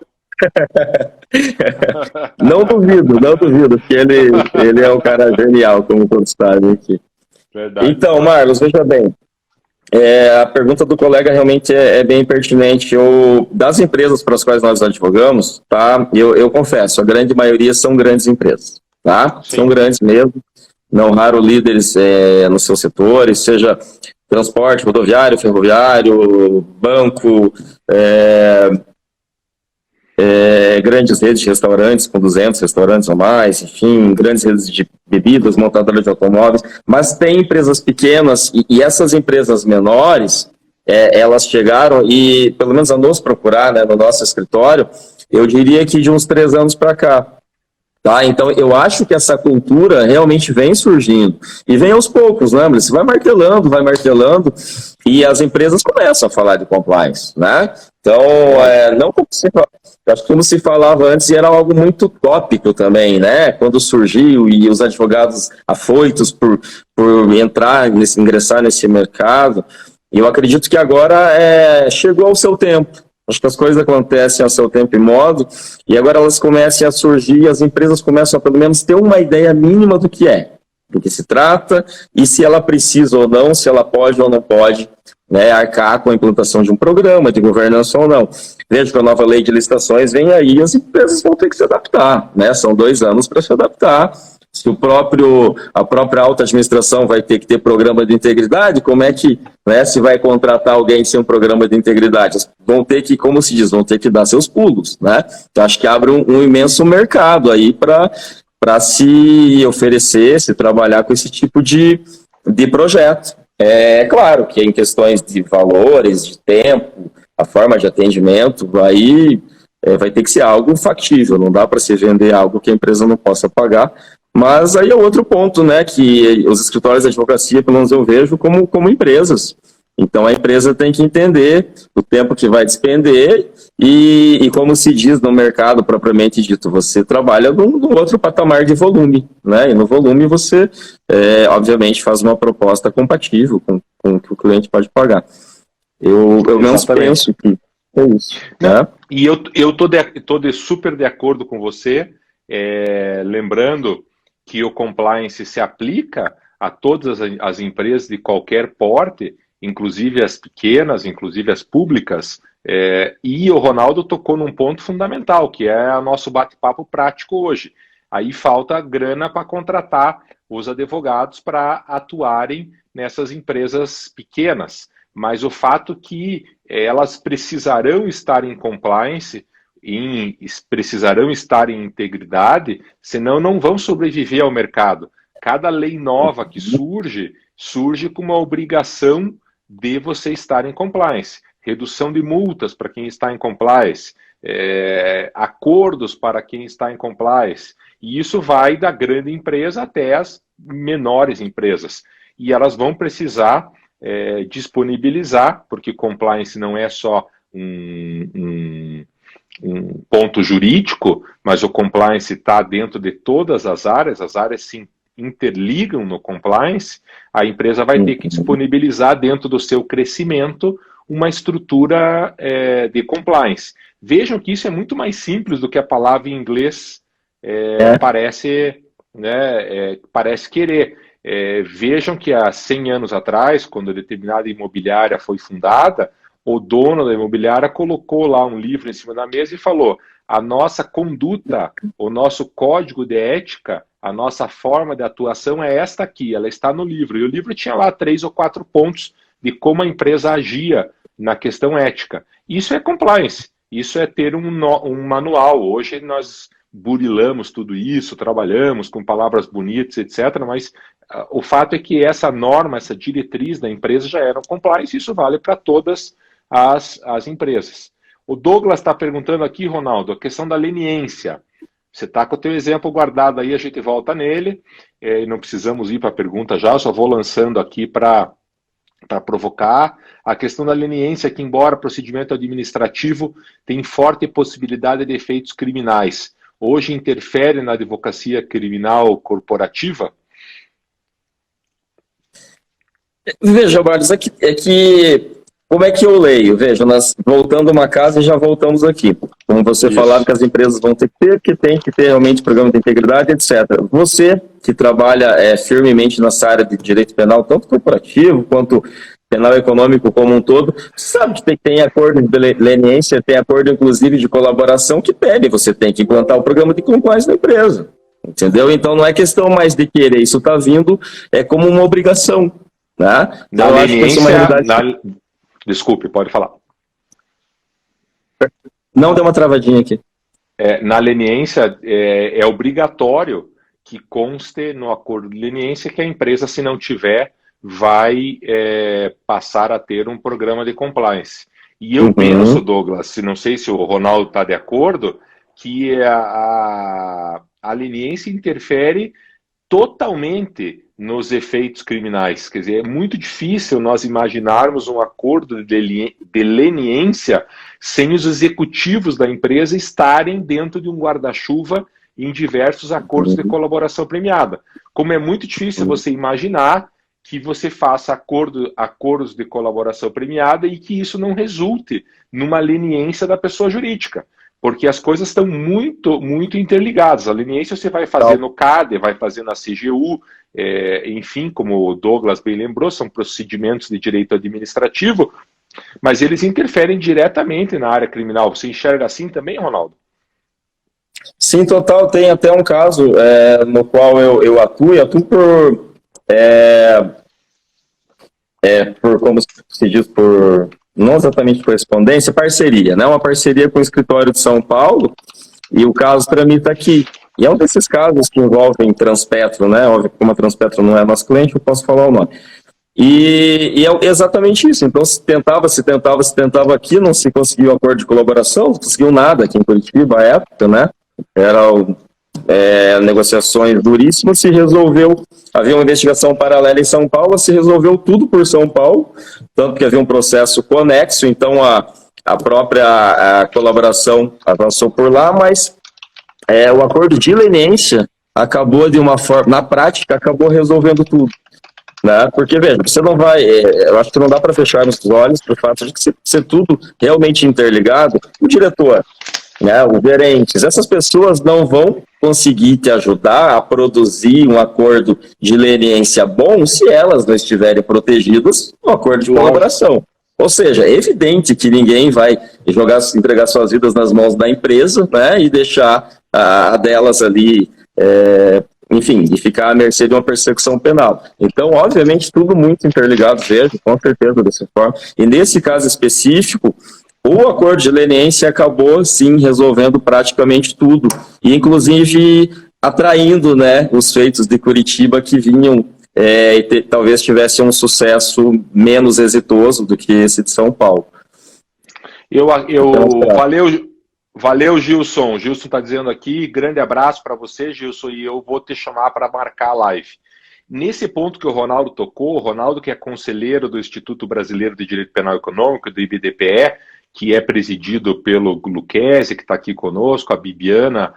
Não duvido, porque ele é um cara genial, como todos sabem aqui. Verdade. Então, Marlos, veja bem, a pergunta do colega realmente é bem pertinente. Das empresas para as quais nós advogamos, tá? Eu confesso, a grande maioria são grandes empresas, tá? Sim. São grandes mesmo, não raro líderes nos seus setores, seja transporte, rodoviário, ferroviário, banco, grandes redes de restaurantes com 200 restaurantes ou mais, enfim, grandes redes de bebidas, montadoras de automóveis, mas tem empresas pequenas e essas empresas menores, elas chegaram e, pelo menos a nos procurar, né, no nosso escritório, eu diria que de uns 3 anos para cá. Tá? Então, eu acho que essa cultura realmente vem surgindo. E vem aos poucos, né? Você vai martelando, e as empresas começam a falar de compliance, né? Então, não como acho que como se falava antes, era algo muito tópico também, né? Quando surgiu e os advogados afoitos por ingressar nesse mercado. E eu acredito que agora chegou ao seu tempo. Acho que as coisas acontecem ao seu tempo e modo, e agora elas começam a surgir, e as empresas começam a pelo menos ter uma ideia mínima do que se trata, e se ela precisa ou não, se ela pode ou não pode, né, arcar com a implantação de um programa de governança ou não. Veja que a nova lei de licitações vem aí, e as empresas vão ter que se adaptar, né? São 2 anos para se adaptar. Se a própria alta administração vai ter que ter programa de integridade, como é que, né, se vai contratar alguém sem um programa de integridade? Vão ter que, como se diz, vão ter que dar seus pulos, né? Então, acho que abre um imenso mercado aí para se oferecer, se trabalhar com esse tipo de projeto. É claro que em questões de valores, de tempo, a forma de atendimento, aí vai ter que ser algo factível, não dá para se vender algo que a empresa não possa pagar. Mas aí é outro ponto, né, que os escritórios de advocacia, pelo menos eu vejo, como empresas. Então a empresa tem que entender o tempo que vai despender e como se diz no mercado propriamente dito, você trabalha num outro patamar de volume, né, e no volume você, obviamente, faz uma proposta compatível com o que o cliente pode pagar. Eu menos penso que é isso. Né? E eu tô super de acordo com você, lembrando que o compliance se aplica a todas as empresas de qualquer porte, inclusive as pequenas, inclusive as públicas, e o Ronaldo tocou num ponto fundamental, que é o nosso bate-papo prático hoje. Aí falta grana para contratar os advogados para atuarem nessas empresas pequenas, mas o fato que elas precisarão estar em compliance, precisarão estar em integridade, senão não vão sobreviver ao mercado. Cada lei nova que surge com uma obrigação de você estar em compliance. Redução de multas para quem está em compliance, acordos para quem está em compliance. E isso vai da grande empresa até as menores empresas. E elas vão precisar disponibilizar, porque compliance não é só um ponto jurídico, mas o compliance está dentro de todas as áreas se interligam no compliance, a empresa vai ter que disponibilizar dentro do seu crescimento uma estrutura de compliance. Vejam que isso é muito mais simples do que a palavra em inglês parece, né, parece querer. Vejam que há 100 anos atrás, quando determinada imobiliária foi fundada, o dono da imobiliária colocou lá um livro em cima da mesa e falou: a nossa conduta, o nosso código de ética, a nossa forma de atuação é esta aqui, ela está no livro. E o livro tinha lá 3 ou 4 pontos de como a empresa agia na questão ética. Isso é compliance, isso é ter um manual. Hoje nós burilamos tudo isso, trabalhamos com palavras bonitas, etc., mas o fato é que essa norma, essa diretriz da empresa já era um compliance, e isso vale para todas as empresas. O Douglas está perguntando aqui, Ronaldo, a questão da leniência. Você está com o teu exemplo guardado aí, a gente volta nele, e não precisamos ir para a pergunta já, eu só vou lançando aqui para provocar. A questão da leniência, que embora procedimento administrativo tem forte possibilidade de efeitos criminais, hoje interfere na advocacia criminal corporativa? Veja, Barros, como é que eu leio? Veja, nós voltando uma casa e já voltamos aqui. Como você falava que as empresas vão ter que ter realmente programa de integridade, etc. Você que trabalha firmemente nessa área de direito penal, tanto corporativo quanto penal econômico como um todo, sabe que tem acordo de leniência, tem acordo inclusive de colaboração que pede, você tem que implantar o programa de compliance da empresa. Entendeu? Então não é questão mais de querer, isso está vindo como uma obrigação. Né? Na leniência, desculpe, pode falar. Não, deu uma travadinha aqui. Na leniência, é obrigatório que conste no acordo de leniência que a empresa, se não tiver, vai passar a ter um programa de compliance. E eu penso, Douglas, não sei se o Ronaldo está de acordo, que a leniência interfere totalmente nos efeitos criminais. Quer dizer, é muito difícil nós imaginarmos um acordo de leniência sem os executivos da empresa estarem dentro de um guarda-chuva em diversos acordos de colaboração premiada. Como é muito difícil você imaginar que você faça acordos de colaboração premiada e que isso não resulte numa leniência da pessoa jurídica. Porque as coisas estão muito, muito interligadas. A leniência você vai fazer no CADE, vai fazer na CGU, enfim, como o Douglas bem lembrou, são procedimentos de direito administrativo, mas eles interferem diretamente na área criminal. Você enxerga assim também, Ronaldo? Sim, total. Tem até um caso no qual eu atuo por como se diz, não exatamente correspondência, parceria, né? Uma parceria com o escritório de São Paulo, e o caso tramita aqui. E é um desses casos que envolvem Transpetro, né? Óbvio que como a Transpetro não é nosso cliente, eu posso falar o nome. E é exatamente isso. Então se tentava aqui, não se conseguiu acordo de colaboração, não conseguiu nada aqui em Curitiba à época, né? Negociações duríssimas, se resolveu, havia uma investigação paralela em São Paulo, se resolveu tudo por São Paulo, tanto que havia um processo conexo, então a própria colaboração avançou por lá, mas o acordo de leniência acabou de uma forma, na prática, acabou resolvendo tudo. Né? Porque, veja, você não vai, eu acho que não dá para fechar os olhos para o fato de que ser tudo realmente interligado, o diretor, né, os gerentes, essas pessoas não vão conseguir te ajudar a produzir um acordo de leniência bom se elas não estiverem protegidas no acordo de colaboração. Ou seja, é evidente que ninguém vai entregar suas vidas nas mãos da empresa, né, e deixar a delas ali, enfim, e ficar à mercê de uma persecução penal. Então, obviamente, tudo muito interligado, vejo, com certeza, dessa forma. E nesse caso específico, o acordo de leniência acabou, sim, resolvendo praticamente tudo, e inclusive atraindo, né, os feitos de Curitiba que vinham talvez tivessem um sucesso menos exitoso do que esse de São Paulo. Valeu, Gilson. Gilson está dizendo aqui, grande abraço para você, Gilson, e eu vou te chamar para marcar a live. Nesse ponto que o Ronaldo tocou, o Ronaldo, que é conselheiro do Instituto Brasileiro de Direito Penal Econômico, do IBDPE, que é presidido pelo Luquezzi, que está aqui conosco, a Bibiana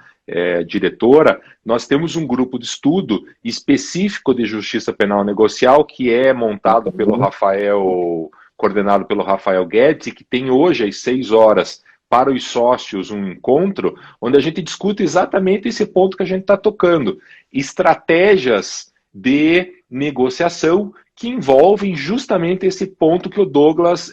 diretora, nós temos um grupo de estudo específico de justiça penal negocial que é montado pelo Rafael, coordenado pelo Rafael Guedes, e que tem hoje às 6 horas para os sócios um encontro onde a gente discute exatamente esse ponto que a gente está tocando, estratégias de negociação que envolvem justamente esse ponto que o Douglas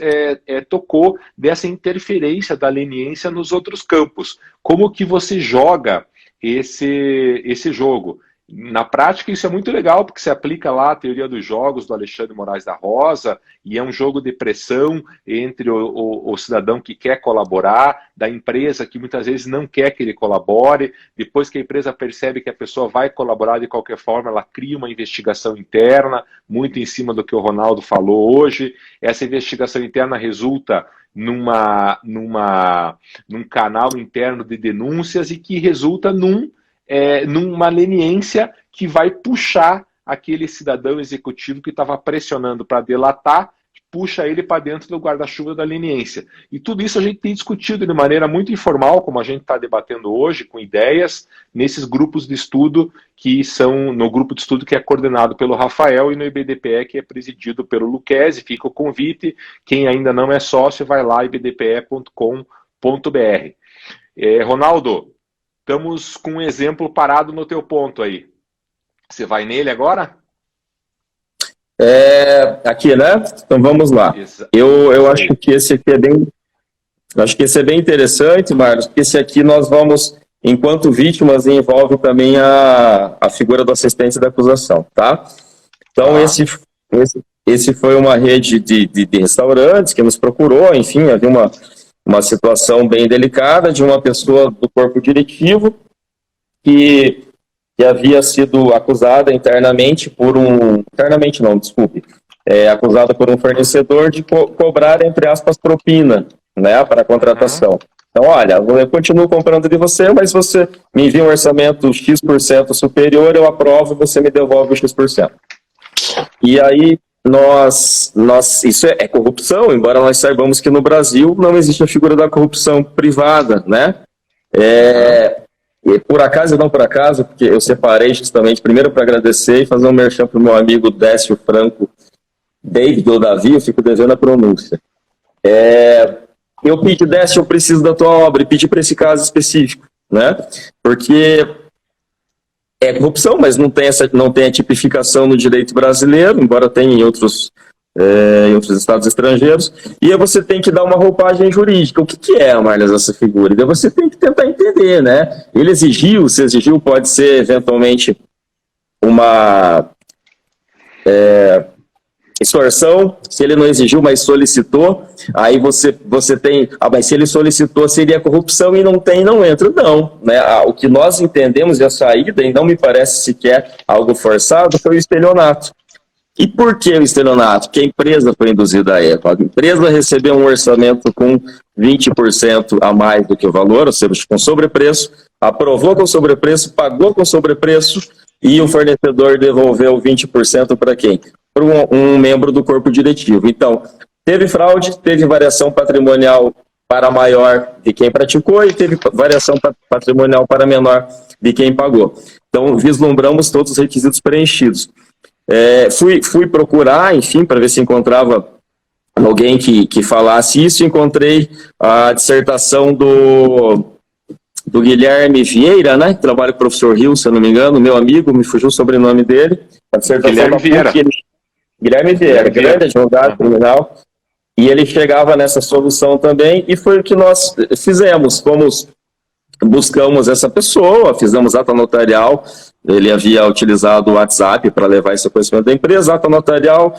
tocou, dessa interferência da leniência nos outros campos. Como que você joga esse jogo? Na prática, isso é muito legal, porque você aplica lá a teoria dos jogos do Alexandre Moraes da Rosa, e é um jogo de pressão entre o cidadão que quer colaborar, da empresa que muitas vezes não quer que ele colabore. Depois que a empresa percebe que a pessoa vai colaborar de qualquer forma, ela cria uma investigação interna, muito em cima do que o Ronaldo falou hoje. Essa investigação interna resulta num canal interno de denúncias e que resulta numa leniência que vai puxar aquele cidadão executivo que estava pressionando para delatar, puxa ele para dentro do guarda-chuva da leniência. E tudo isso a gente tem discutido de maneira muito informal, como a gente está debatendo hoje, com ideias, nesses grupos de estudo que são, no grupo de estudo que é coordenado pelo Rafael e no IBDPE que é presidido pelo Luquezzi. Fica o convite, quem ainda não é sócio, vai lá, ibdpe.com.br. Ronaldo, estamos com um exemplo parado no teu ponto aí. Você vai nele agora? Aqui, né? Então vamos lá. Eu acho que esse aqui é bem interessante, Marcos, porque esse aqui nós vamos, enquanto vítimas, envolve também a figura do assistente da acusação, tá? Então esse foi uma rede de restaurantes que nos procurou, enfim, havia uma situação bem delicada de uma pessoa do corpo diretivo que havia sido acusada internamente acusada por um fornecedor de cobrar, entre aspas, propina, né, para a contratação. Então, olha, eu continuo comprando de você, mas você me envia um orçamento X% superior, eu aprovo, você me devolve o X%. E aí, isso é corrupção, embora nós saibamos que no Brasil não existe a figura da corrupção privada, né? E por acaso ou não por acaso, porque eu separei justamente, primeiro para agradecer e fazer um merchan para o meu amigo Décio Franco, David ou Davi, eu fico devendo a pronúncia. Eu pedi, Décio, eu preciso da tua obra, e pedi para esse caso específico, né? Porque é corrupção, mas não tem a tipificação no direito brasileiro, embora tenha em outros estados estrangeiros, e aí você tem que dar uma roupagem jurídica. O que é, Marles, essa figura? E daí você tem que tentar entender, né? Ele exigiu, se exigiu, pode ser eventualmente uma extorsão. Se ele não exigiu, mas solicitou, aí você tem, mas se ele solicitou, seria corrupção, e não entra, não, né? O que nós entendemos e a saída, e não me parece sequer algo forçado, foi o estelionato. E por que o estelionato? Porque a empresa foi induzida a erro. A empresa recebeu um orçamento com 20% a mais do que o valor, ou seja, com sobrepreço, aprovou com sobrepreço, pagou com sobrepreço, e o fornecedor devolveu 20% para quem? Para um membro do corpo diretivo. Então, teve fraude, teve variação patrimonial para maior de quem praticou, e teve variação patrimonial para menor de quem pagou. Então, vislumbramos todos os requisitos preenchidos. Fui procurar, enfim, para ver se encontrava alguém que falasse isso. Encontrei a dissertação do Guilherme Vieira, né, que trabalha com o professor Rio, se eu não me engano, meu amigo, me fugiu o sobrenome dele. A dissertação Guilherme Vieira, grande advogado criminal, e ele chegava nessa solução também, e foi o que nós fizemos. Buscamos essa pessoa, fizemos ata notarial. Ele havia utilizado o WhatsApp para levar esse conhecimento da empresa, ata notarial,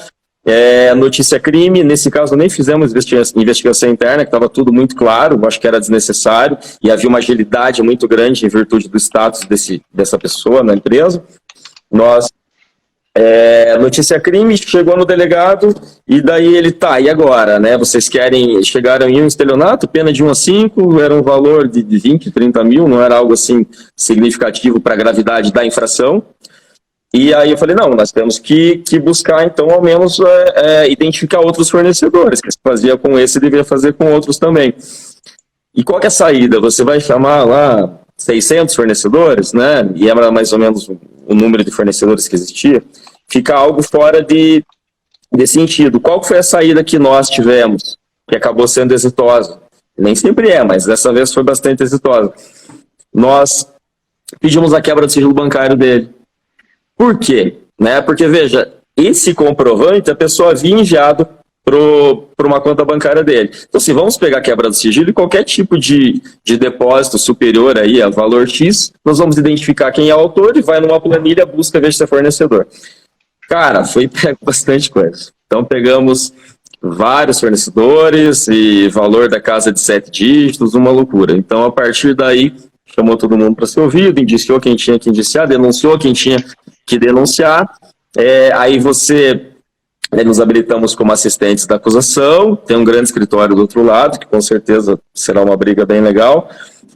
notícia crime. Nesse caso nem fizemos investigação interna, que estava tudo muito claro, acho que era desnecessário, e havia uma agilidade muito grande em virtude do status dessa pessoa na empresa. Notícia crime, chegou no delegado, e daí ele, e agora, né, vocês chegaram em um estelionato, pena de 1 a 5, era um valor de 20, 30 mil, não era algo assim significativo para a gravidade da infração. E aí eu falei, não, nós temos que buscar, então, ao menos identificar outros fornecedores, que se fazia com esse, deveria fazer com outros também. E qual que é a saída? Você vai chamar lá 600 fornecedores, né? E era mais ou menos o número de fornecedores que existia. Fica algo fora de sentido. Qual foi a saída que nós tivemos, que acabou sendo exitosa? Nem sempre é, mas dessa vez foi bastante exitosa. Nós pedimos a quebra do sigilo bancário dele. Por quê? Né? Porque, veja, esse comprovante a pessoa havia enviado para uma conta bancária dele. Então, se vamos pegar a quebra do sigilo e qualquer tipo de depósito superior aí a valor X, nós vamos identificar quem é o autor e vai numa planilha, busca ver se é fornecedor. Cara, foi pego bastante coisa. Então, pegamos vários fornecedores e valor da casa de 7 dígitos, uma loucura. Então, a partir daí, chamou todo mundo para ser ouvido, indiciou quem tinha que indiciar, denunciou quem tinha que denunciar. Aí nos habilitamos como assistentes da acusação, tem um grande escritório do outro lado, que com certeza será uma briga bem legal.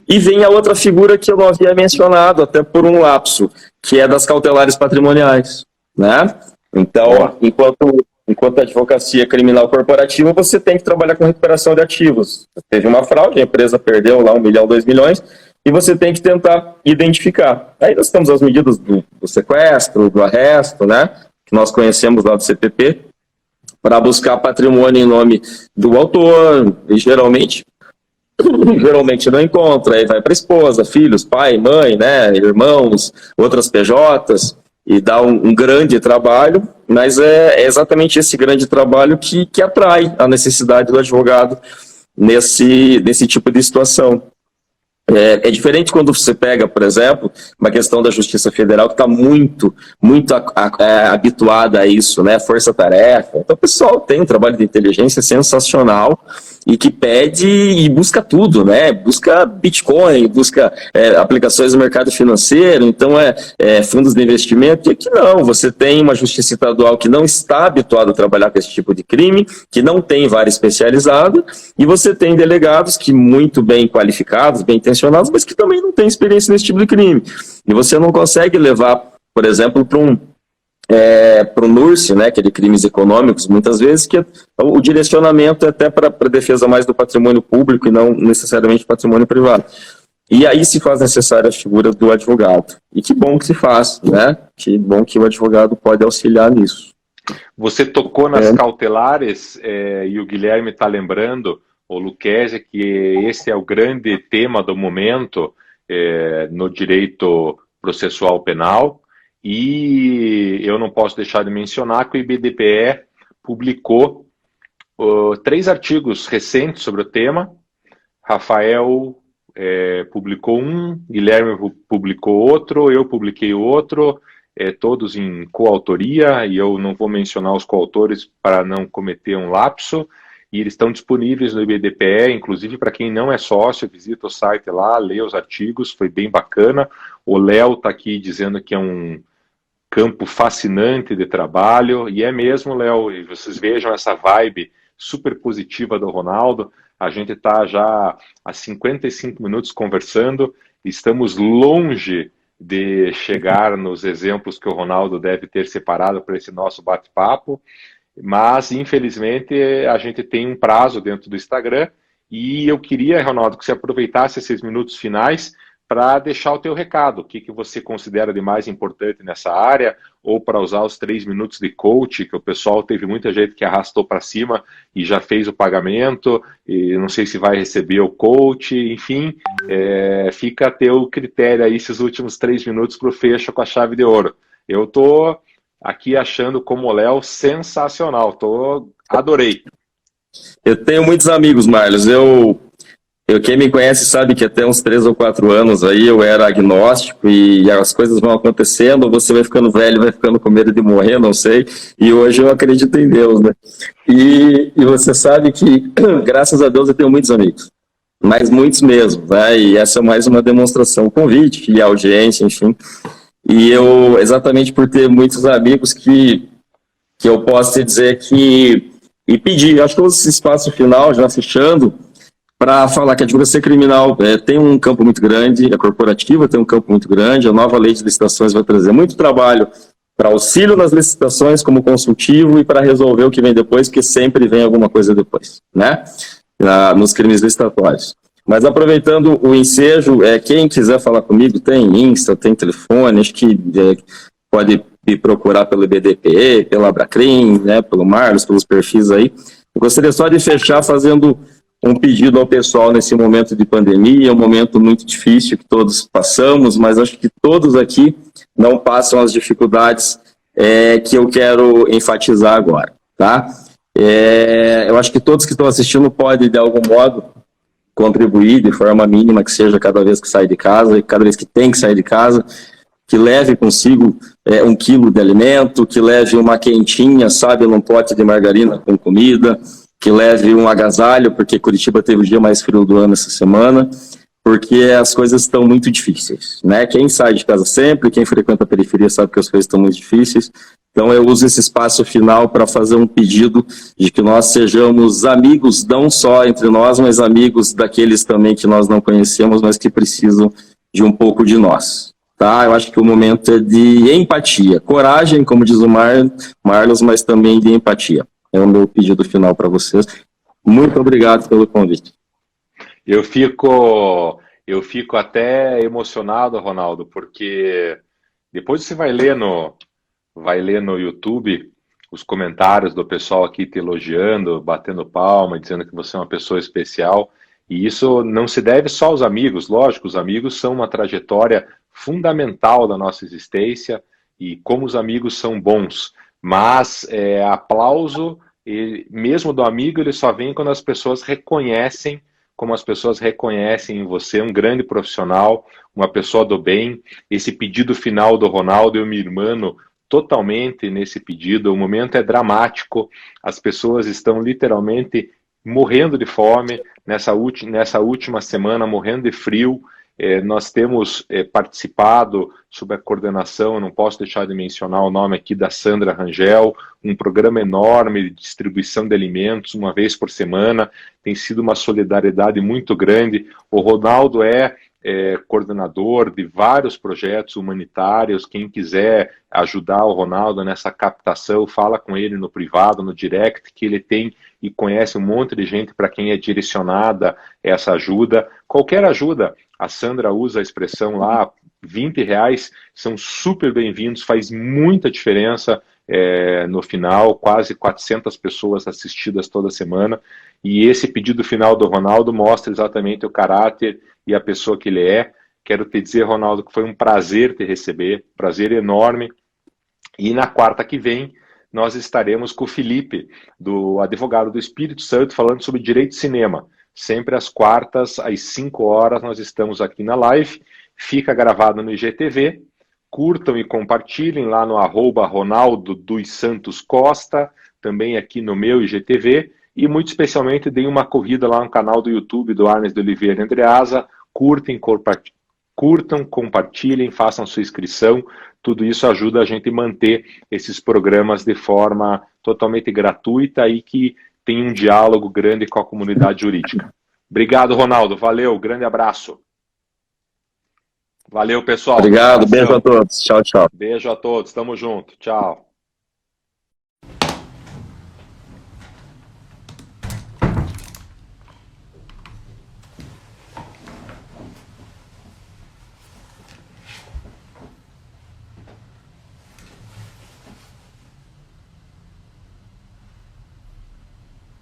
E vem a outra figura que eu não havia mencionado, até por um lapso, que é das cautelares patrimoniais, né? Então, enquanto a advocacia criminal corporativa, você tem que trabalhar com recuperação de ativos. Teve uma fraude, a empresa perdeu lá 1 milhão, 2 milhões, e você tem que tentar identificar. Aí nós temos as medidas do sequestro, do arresto, né? Que nós conhecemos lá do CPP, para buscar patrimônio em nome do autor, e geralmente não encontra, aí vai para esposa, filhos, pai, mãe, né, irmãos, outras PJs, e dá um grande trabalho, mas é exatamente esse grande trabalho que atrai a necessidade do advogado nesse tipo de situação. É diferente quando você pega, por exemplo, uma questão da Justiça Federal que está muito habituada a isso, né? Força-tarefa. Então, o pessoal tem um trabalho de inteligência sensacional e que pede e busca tudo, né? Busca Bitcoin, busca aplicações no mercado financeiro, então fundos de investimento. E aqui não, você tem uma Justiça Estadual que não está habituada a trabalhar com esse tipo de crime, que não tem vara especializada, e você tem delegados que muito bem qualificados, bem intencionados, mas que também não têm experiência nesse tipo de crime. E você não consegue levar, por exemplo, para o NURSE, né, que é de crimes econômicos, muitas vezes, que o direcionamento é até para a defesa mais do patrimônio público e não necessariamente patrimônio privado. E aí se faz necessária a figura do advogado. E que bom que se faz, né? Que bom que o advogado pode auxiliar nisso. Você tocou nas cautelares, e o Guilherme está lembrando, o Luquezzi, que esse é o grande tema do momento no direito processual penal, e eu não posso deixar de mencionar que o IBDPE publicou 3 artigos recentes sobre o tema. Rafael publicou um, Guilherme publicou outro, eu publiquei outro, todos em coautoria, e eu não vou mencionar os coautores para não cometer um lapso. E eles estão disponíveis no IBDPE, inclusive para quem não é sócio, visita o site lá, lê os artigos, foi bem bacana. O Léo está aqui dizendo que é um campo fascinante de trabalho, e é mesmo, Léo, e vocês vejam essa vibe super positiva do Ronaldo. A gente está já há 55 minutos conversando, estamos longe de chegar nos exemplos que o Ronaldo deve ter separado para esse nosso bate-papo, mas, infelizmente, a gente tem um prazo dentro do Instagram, e eu queria, Ronaldo, que você aproveitasse esses minutos finais para deixar o teu recado, o que você considera de mais importante nessa área, ou para usar os 3 minutos de coach, que o pessoal teve muita gente que arrastou para cima e já fez o pagamento, e não sei se vai receber o coach, enfim, fica a teu critério aí, esses últimos 3 minutos para o fecho com a chave de ouro. Eu estou aqui achando como o Léo sensacional, adorei. Eu tenho muitos amigos, Marlos. Quem me conhece sabe que até uns 3 ou 4 anos aí eu era agnóstico e as coisas vão acontecendo, você vai ficando velho, vai ficando com medo de morrer, não sei, e hoje eu acredito em Deus, né? E você sabe que, graças a Deus, eu tenho muitos amigos, mas muitos mesmo, né? E essa é mais uma demonstração, convite e audiência, enfim. E eu, exatamente por ter muitos amigos que eu posso te dizer que, e pedir, acho que esse espaço final, já fechando, para falar que a advocacia criminal tem um campo muito grande, a corporativa tem um campo muito grande, a nova lei de licitações vai trazer muito trabalho para auxílio nas licitações como consultivo e para resolver o que vem depois, porque sempre vem alguma coisa depois, né? Nos crimes licitatórios. Mas aproveitando o ensejo, quem quiser falar comigo, tem Insta, tem telefone, acho que pode me procurar pelo BDPE, pela Abracrim, né, pelo Marlos, pelos perfis aí. Eu gostaria só de fechar fazendo um pedido ao pessoal nesse momento de pandemia, um momento muito difícil que todos passamos, mas acho que todos aqui não passam as dificuldades que eu quero enfatizar agora, tá? Eu acho que todos que estão assistindo podem, de algum modo, contribuir de forma mínima que seja cada vez que sai de casa, e cada vez que tem que sair de casa, que leve consigo 1 quilo de alimento, que leve uma quentinha, sabe, num pote de margarina com comida, que leve um agasalho, porque Curitiba teve o dia mais frio do ano essa semana, porque as coisas estão muito difíceis, né? Quem sai de casa sempre, quem frequenta a periferia sabe que as coisas estão muito difíceis. Então eu uso esse espaço final para fazer um pedido de que nós sejamos amigos, não só entre nós, mas amigos daqueles também que nós não conhecemos, mas que precisam de um pouco de nós, tá? Eu acho que o momento é de empatia, coragem, como diz o Marlos, mas também de empatia. É o meu pedido final para vocês. Muito obrigado pelo convite. Eu fico até emocionado, Ronaldo, porque depois você vai ler no YouTube os comentários do pessoal aqui te elogiando, batendo palma, dizendo que você é uma pessoa especial. E isso não se deve só aos amigos, lógico, os amigos são uma trajetória fundamental da nossa existência e como os amigos são bons. Mas aplauso, mesmo do amigo, ele só vem quando as pessoas reconhecem, como as pessoas reconhecem em você um grande profissional, uma pessoa do bem. Esse pedido final do Ronaldo, eu me irmano totalmente nesse pedido. O momento é dramático, as pessoas estão literalmente morrendo de fome, nessa última semana, morrendo de frio. Nós temos participado, sob a coordenação, eu não posso deixar de mencionar o nome aqui da Sandra Rangel, um programa enorme de distribuição de alimentos, uma vez por semana, tem sido uma solidariedade muito grande. O Ronaldo é coordenador de vários projetos humanitários. Quem quiser ajudar o Ronaldo nessa captação, fala com ele no privado, no direct, que ele tem e conhece um monte de gente para quem é direcionada essa ajuda. Qualquer ajuda, a Sandra usa a expressão lá, R$20 são super bem-vindos, faz muita diferença no final, quase 400 pessoas assistidas toda semana, e esse pedido final do Ronaldo mostra exatamente o caráter e a pessoa que ele é. Quero te dizer, Ronaldo, que foi um prazer te receber, prazer enorme, e na quarta que vem nós estaremos com o Felipe, do advogado do Espírito Santo, falando sobre direito de cinema. Sempre às quartas, às 5 horas, nós estamos aqui na live, fica gravado no IGTV, curtam e compartilhem lá no @Ronaldo dos Santos Costa, também aqui no meu IGTV, e muito especialmente deem uma corrida lá no canal do YouTube do Arnes de Oliveira Andreasa, curtam, compartilhem, façam sua inscrição, tudo isso ajuda a gente a manter esses programas de forma totalmente gratuita e que tem um diálogo grande com a comunidade jurídica. Obrigado, Ronaldo, valeu, grande abraço. Valeu, pessoal. Obrigado, beijo a todos, tchau, tchau. Beijo a todos, tamo junto, tchau.